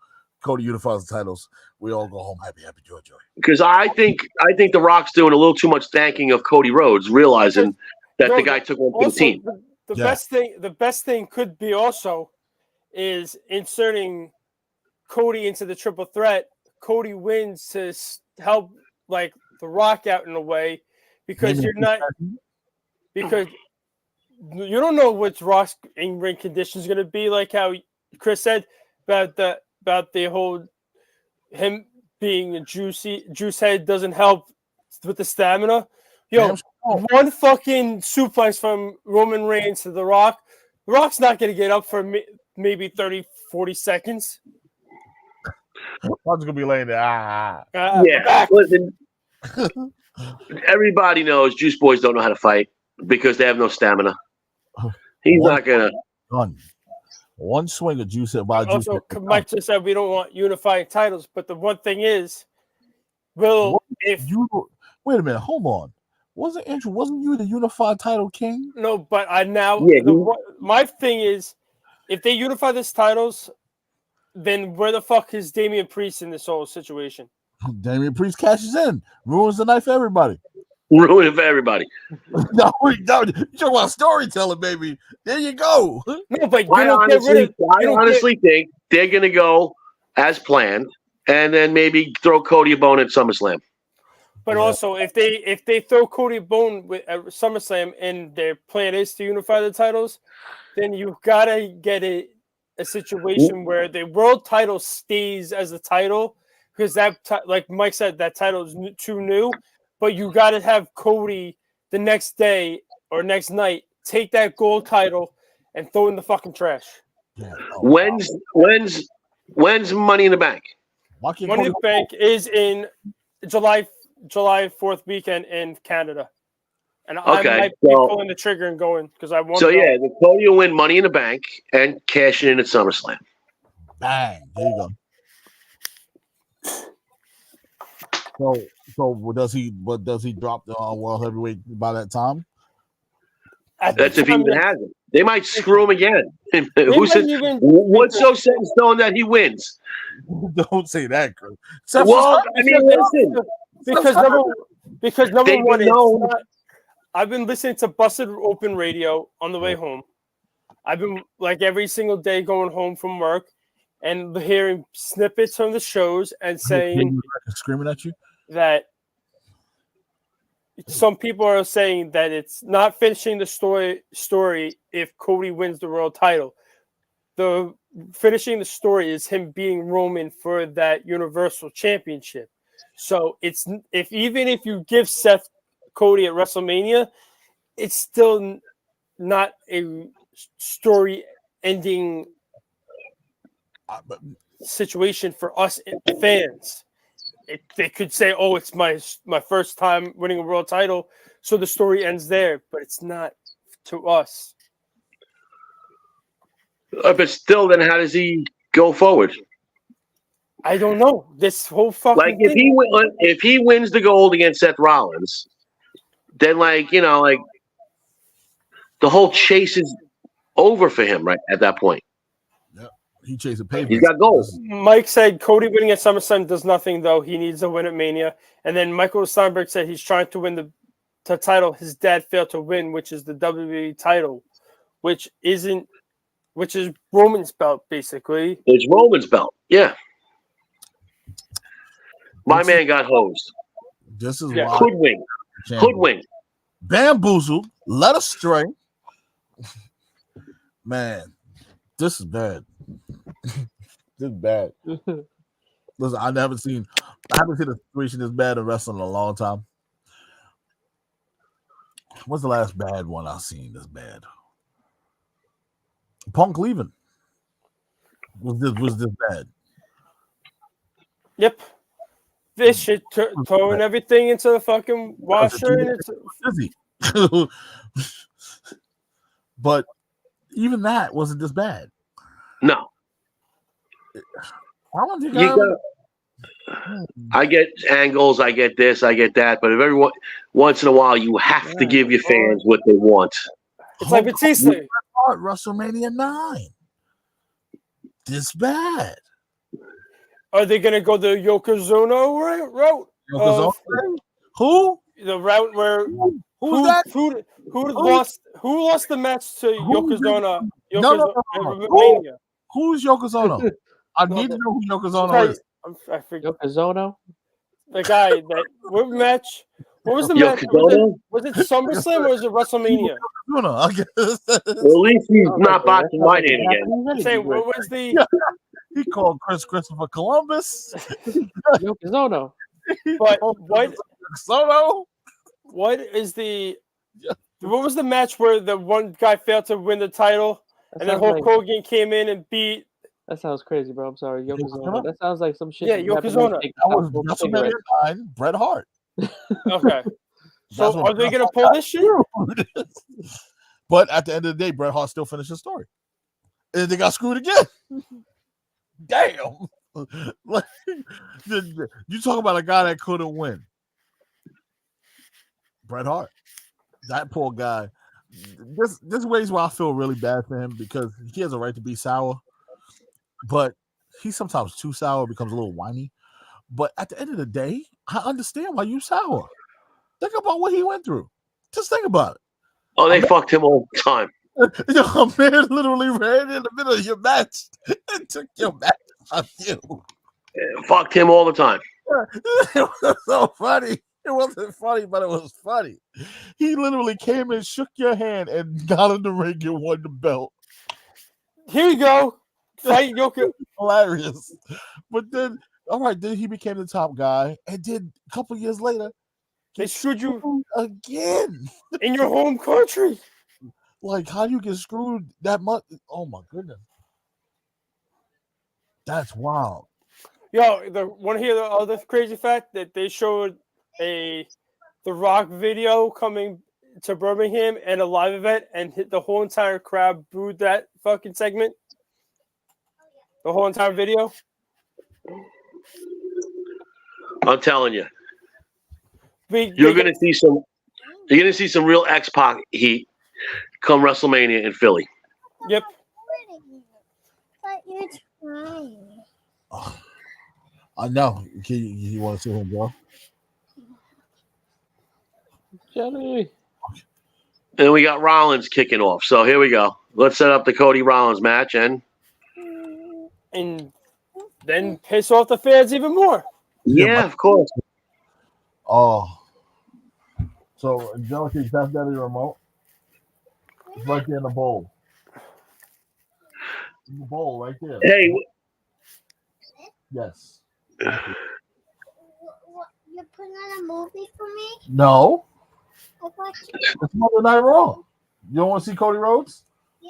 Cody unifies the titles. We all go home happy, joy. Because I think The Rock's doing a little too much thanking of Cody Rhodes, realizing that the guy took one for the team. The best thing could be also is inserting Cody into the triple threat. Cody wins to help like The Rock out in a way because you don't know what Rock's in-ring condition is going to be, like how Chris said about the whole him being a juice head doesn't help with the stamina. Yo, one fucking suplex from Roman Reigns to The Rock. The Rock's not going to get up for maybe 30, 40 seconds. I'm just going to be laying there. Yeah, listen, everybody knows Juice Boys don't know how to fight because they have no stamina. He's not going to. One swing of Juice hit by Juice. Also, Mike just said we don't want unifying titles, but the one thing is, wait a minute, hold on. Wasn't you the unified title king? No, but my thing is, if they unify these titles, then where the fuck is Damian Priest in this whole situation? Damian Priest cashes in, ruins the night for everybody. Ruin it for everybody. No, you talk about storytelling, baby. There you go. No, but I honestly think they're going to go as planned, and then maybe throw Cody a bone at SummerSlam. But also, if they throw Cody a bone at SummerSlam and their plan is to unify the titles, then you've got to get a situation where the world title stays as a title, because like Mike said, that title is too new. But you got to have Cody the next day or next night take that gold title and throw in the fucking trash. Yeah. When's Money in the Bank? Money in the Bank is in July 4th weekend in Canada. And I might be pulling the trigger and going because I want. So the Cody will win Money in the Bank and cash it in at SummerSlam. Bang! There you go. So does he drop the world heavyweight by that time? That's if he even has it. They might screw him again. Who says? What's so set in stone that he wins? Don't say that, Chris. Well, I mean, listen. Because number one, I've been listening to Busted Open Radio on the way home. I've been like every single day going home from work and hearing snippets from the shows and saying screaming at you that some people are saying that it's not finishing the story if Cody wins the world title. The finishing the story is him beating Roman for that Universal Championship. So it's even if you give Seth Cody at WrestleMania, it's still not a story-ending situation for us fans. They could say, "Oh, it's my first time winning a world title," so the story ends there. But it's not to us. But still, then how does he go forward? I don't know. This whole fucking if he wins the gold against Seth Rollins, then the whole chase is over for him right at that point. Yeah, he chasing pay. He's got gold. Mike said Cody winning at SummerSlam does nothing, though. He needs a win at Mania. And then Michael Steinberg said he's trying to win the title his dad failed to win, which is the WWE title, which is Roman's belt, basically. It's Roman's belt, yeah. My man got hosed. This is hoodwink, bamboozled, led astray. Man, this is bad. This is bad. Listen, I haven't seen a situation this bad in wrestling in a long time. What's the last bad one I've seen this bad? Punk leaving. Was this bad? Yep. This shit throwing everything into the fucking washer. And it's but even that wasn't this bad. No. I get angles, I get this, I get that, but every once in a while, you have to give your fans what they want. It's like Batista. WrestleMania 9. This bad. Are they going to go the Yokozuna route? Who? The route where who lost the match to Yokozuna? No. Who's Yokozuna? I need to know who Yokozuna is. I forget. Yokozuna? The guy that what match? What was the match? Was it SummerSlam or was it WrestleMania? I guess. Well, at least he's not botching my name again. Say what was the? Yeah. He called Christopher Columbus. Yokozuna. But what? Soto. What is the? What was the match where the one guy failed to win the title, and then Hulk Hogan came in and beat? That sounds crazy, bro. I'm sorry, Yokozuna. That sounds like some shit. Yeah, Yokozuna. That was WrestleMania 9, Bret Hart. Okay. So are they gonna pull this shit? But at the end of the day, Bret Hart still finished his story, and they got screwed again. Damn! Like, you talk about a guy that couldn't win. Bret Hart, that poor guy. This ways where I feel really bad for him because he has a right to be sour, but he's sometimes too sour, becomes a little whiny. But at the end of the day, I understand why you sour. Think about what he went through. Just think about it. Oh, they fucked him all the time. A man literally ran in the middle of your match and took your match from you. Fucked him all the time. It was so funny. It wasn't funny, but it was funny. He literally came and shook your hand and got in the ring and won the belt. Here you go. Fight Yokozuna. Hilarious. But then, all right, then he became the top guy. And then a couple years later, they screwed you again in your home country. Like, how do you get screwed that much? Oh my goodness. That's wild. Yo, want to hear the other crazy fact that they showed The Rock video coming to Birmingham and a live event, and the whole entire crowd booed that fucking segment? The whole entire video? I'm telling you. You're gonna see some real X-Pac heat come WrestleMania in Philly. Yep. But you're trying. Oh, I know. You want to see him go? Johnny. And we got Rollins kicking off. So here we go. Let's set up the Cody Rollins match and then piss off the fans even more. Yeah, of course. Oh. So, Angelica, you have that in your remote? It's right there in the bowl. In the bowl, right there. Hey. Yes. You're putting on a movie for me? No. I thought you... It's Monday Night Raw. You don't want to see Cody Rhodes? Yeah.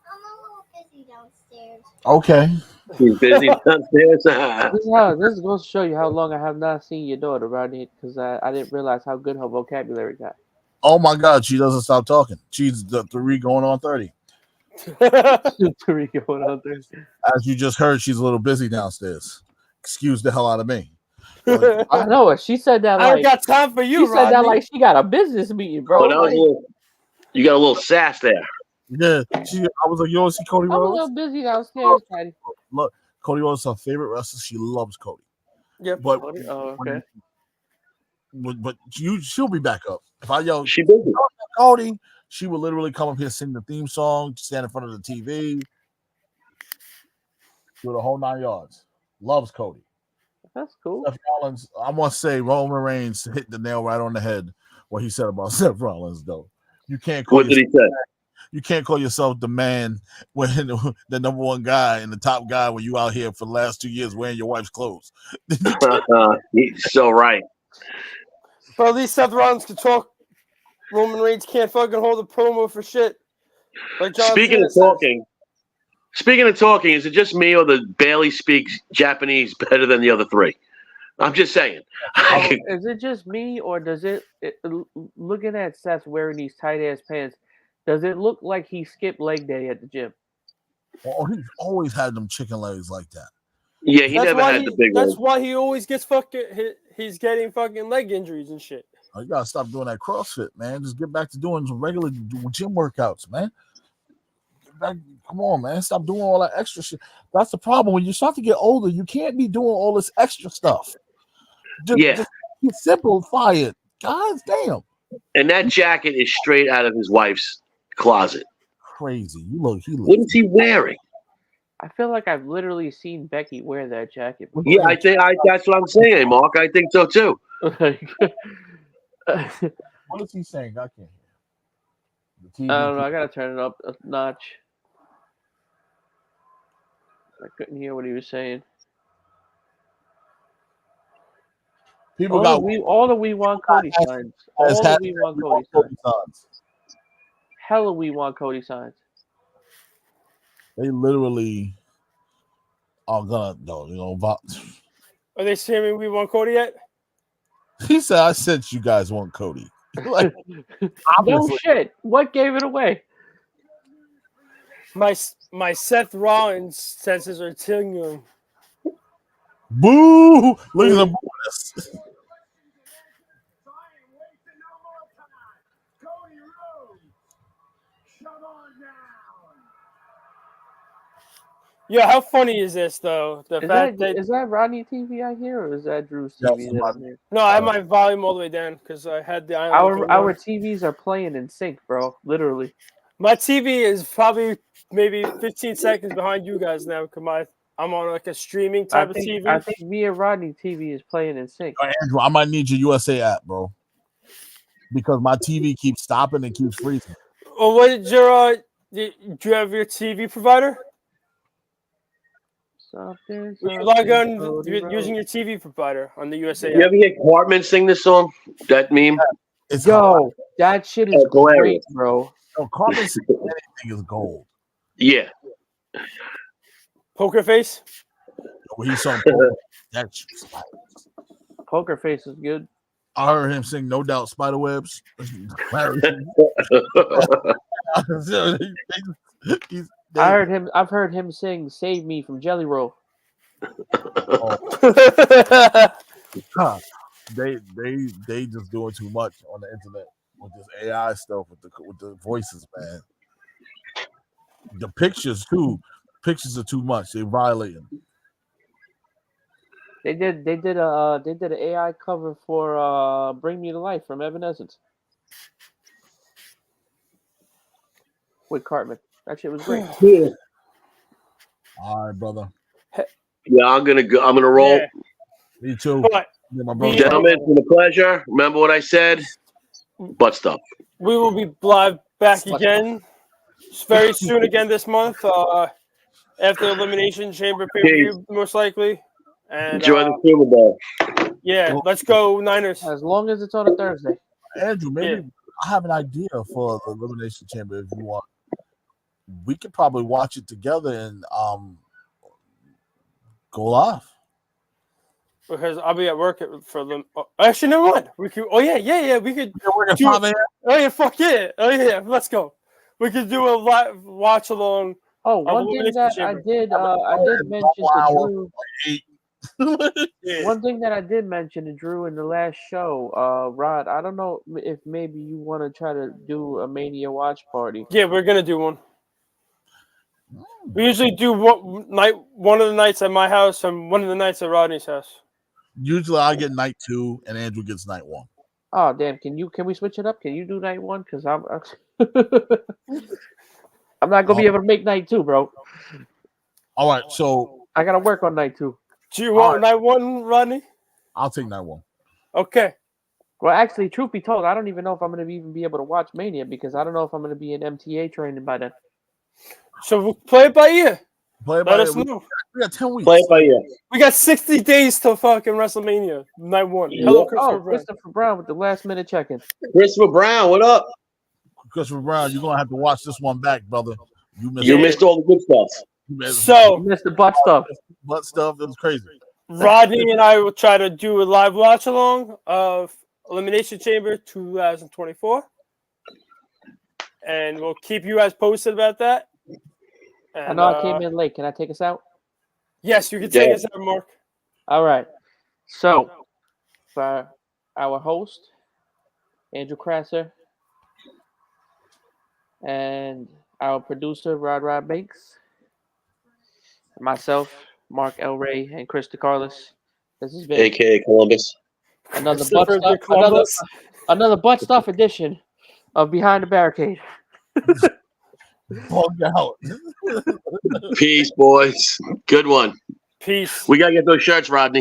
I'm a little busy downstairs. Okay. He's busy downstairs. This goes to show you how long I have not seen your daughter around here because I didn't realize how good her vocabulary got. Oh my God, she doesn't stop talking. She's the 3 going on 30. 3 going on 30. As you just heard, she's a little busy downstairs. Excuse the hell out of me. I know it. She said that. I Like, don't got time for you. She said that like she got a business meeting, bro. Oh, that was you got a little sass there. Yeah, I was like, you want to see Cody Rhodes? I'm a little busy downstairs, Patty. Look, Cody Rhodes is her favorite wrestler. She loves Cody. Yep. But okay. But she'll be back up. If I yell, she busy. Cody, she will literally come up here, sing the theme song, stand in front of the TV, do the whole 9 yards. Loves Cody. That's cool. Seth Rollins, I must say, Roman Reigns hit the nail right on the head. What he said about Seth Rollins, though. You can't call. What did he say? You can't call yourself the man when the number one guy and the top guy when you out here for the last 2 years wearing your wife's clothes. He's so right. But at least Seth Rollins can talk. Roman Reigns can't fucking hold a promo for shit. Like John Speaking of talking, is it just me or the Bailey speaks Japanese better than the other 3? I'm just saying. Is it just me, or does it looking at Seth wearing these tight ass pants? Does it look like he skipped leg day at the gym? Oh, he's always had them chicken legs like that. Yeah, he never had the big one. That's why he always gets he's getting fucking leg injuries and shit. Oh, you gotta stop doing that CrossFit, man. Just get back to doing some regular gym workouts, man. Come on, man. Stop doing all that extra shit. That's the problem. When you start to get older, you can't be doing all this extra stuff. Just simplify it. God damn. And that jacket is straight out of his wife's closet. crazy. What is he wearing? I feel like I've literally seen Becky wear that jacket. Yeah, I think that's what I'm saying, Mark. I think so too. What is he saying? I can't hear. The TV. I don't know. I gotta turn it up a notch. I couldn't hear what he was saying. People all the We Want Cody signs. All the We Want Cody signs. Hella We Want Cody signs. They literally are gonna Are they saying we want Cody yet? He said, "I said you guys want Cody." Like, no shit. What gave it away? My Seth Rollins senses are tingling. Boo! Look at the bonus. Yeah, how funny is this though? Is that Rodney TV I hear, or is that Drew's TV that I'm hearing? No, I have my volume all the way down because I had the our TVs are playing in sync, bro. Literally. My TV is probably maybe 15 seconds behind you guys now because I'm on like a streaming type of TV. I think me and Rodney TV is playing in sync. Andrew, I might need your USA app, bro, because my TV keeps stopping and keeps freezing. Well, what did your do you have your TV provider? You log on using your TV provider on the USA app. You ever hear Cartman sing this song? That meme? That shit is great, bro. No, Cartman singing anything is gold. Yeah. Poker Face? When he's on Poker Face is good. I heard him sing No Doubt Spiderwebs. I've heard him sing Save Me from Jelly Roll. They just doing too much on the internet with this AI stuff with the voices, man. The pictures too. Pictures are too much. They violate them. They did an AI cover for Bring Me to Life from Evanescence with Cartman. That shit was great. Yeah. All right, brother. Yeah, I'm gonna roll. Yeah. Me too. But gentlemen, it's been a pleasure. Remember what I said? Butt stuff. We will be live back again very soon again this month. After Elimination Chamber pay-per-view, most likely. And enjoy the Super Bowl. Yeah, let's go Niners. As long as it's on a Thursday. Andrew, maybe I have an idea for the Elimination Chamber if you want. We could probably watch it together and go live. Because I'll be at work for them. Actually, never mind. We could. Oh yeah. We could. Oh yeah, fuck yeah. Oh yeah, let's go. We could do a live watch along. Oh, one thing that I did mention to Drew. One thing that I did mention to Drew in the last show, Rod. I don't know if maybe you want to try to do a Mania watch party. Yeah, we're gonna do one. We usually do one of the nights at my house and one of the nights at Rodney's house. Usually I get night 2 and Andrew gets night 1. Oh damn! Can we switch it up? Can you do night 1? Because I'm not gonna be able to make night 2, bro. All right, so I gotta work on night 2. Do you want night 1, Rodney? I'll take night 1. Okay. Well, actually, truth be told, I don't even know if I'm gonna even be able to watch Mania because I don't know if I'm gonna be in MTA training by then. So we'll play it by ear. Let us know. We got 10 weeks. Play it by ear. We got 60 days till fucking WrestleMania night 1. Hello, Christopher Brown with the last minute check-in. Christopher Brown, what up? Christopher Brown, you're gonna have to watch this one back, brother. You missed all the good stuff. So you missed the butt stuff. Butt stuff. It was crazy. Rodney and I will try to do a live watch along of Elimination Chamber 2024, and we'll keep you guys posted about that. And, I know I came in late. Can I take us out? Yes, you can take us out, Mark. All right. So, for our host, Andrew Krasser, and our producer, Rod Banks, myself, Mark L. Ray, and Chris DeCarlis. This has been A.K.A. Columbus. Another butt stuff edition of Behind the Barricade. Bug out. Peace, boys. Good one. Peace. We got to get those shirts, Rodney.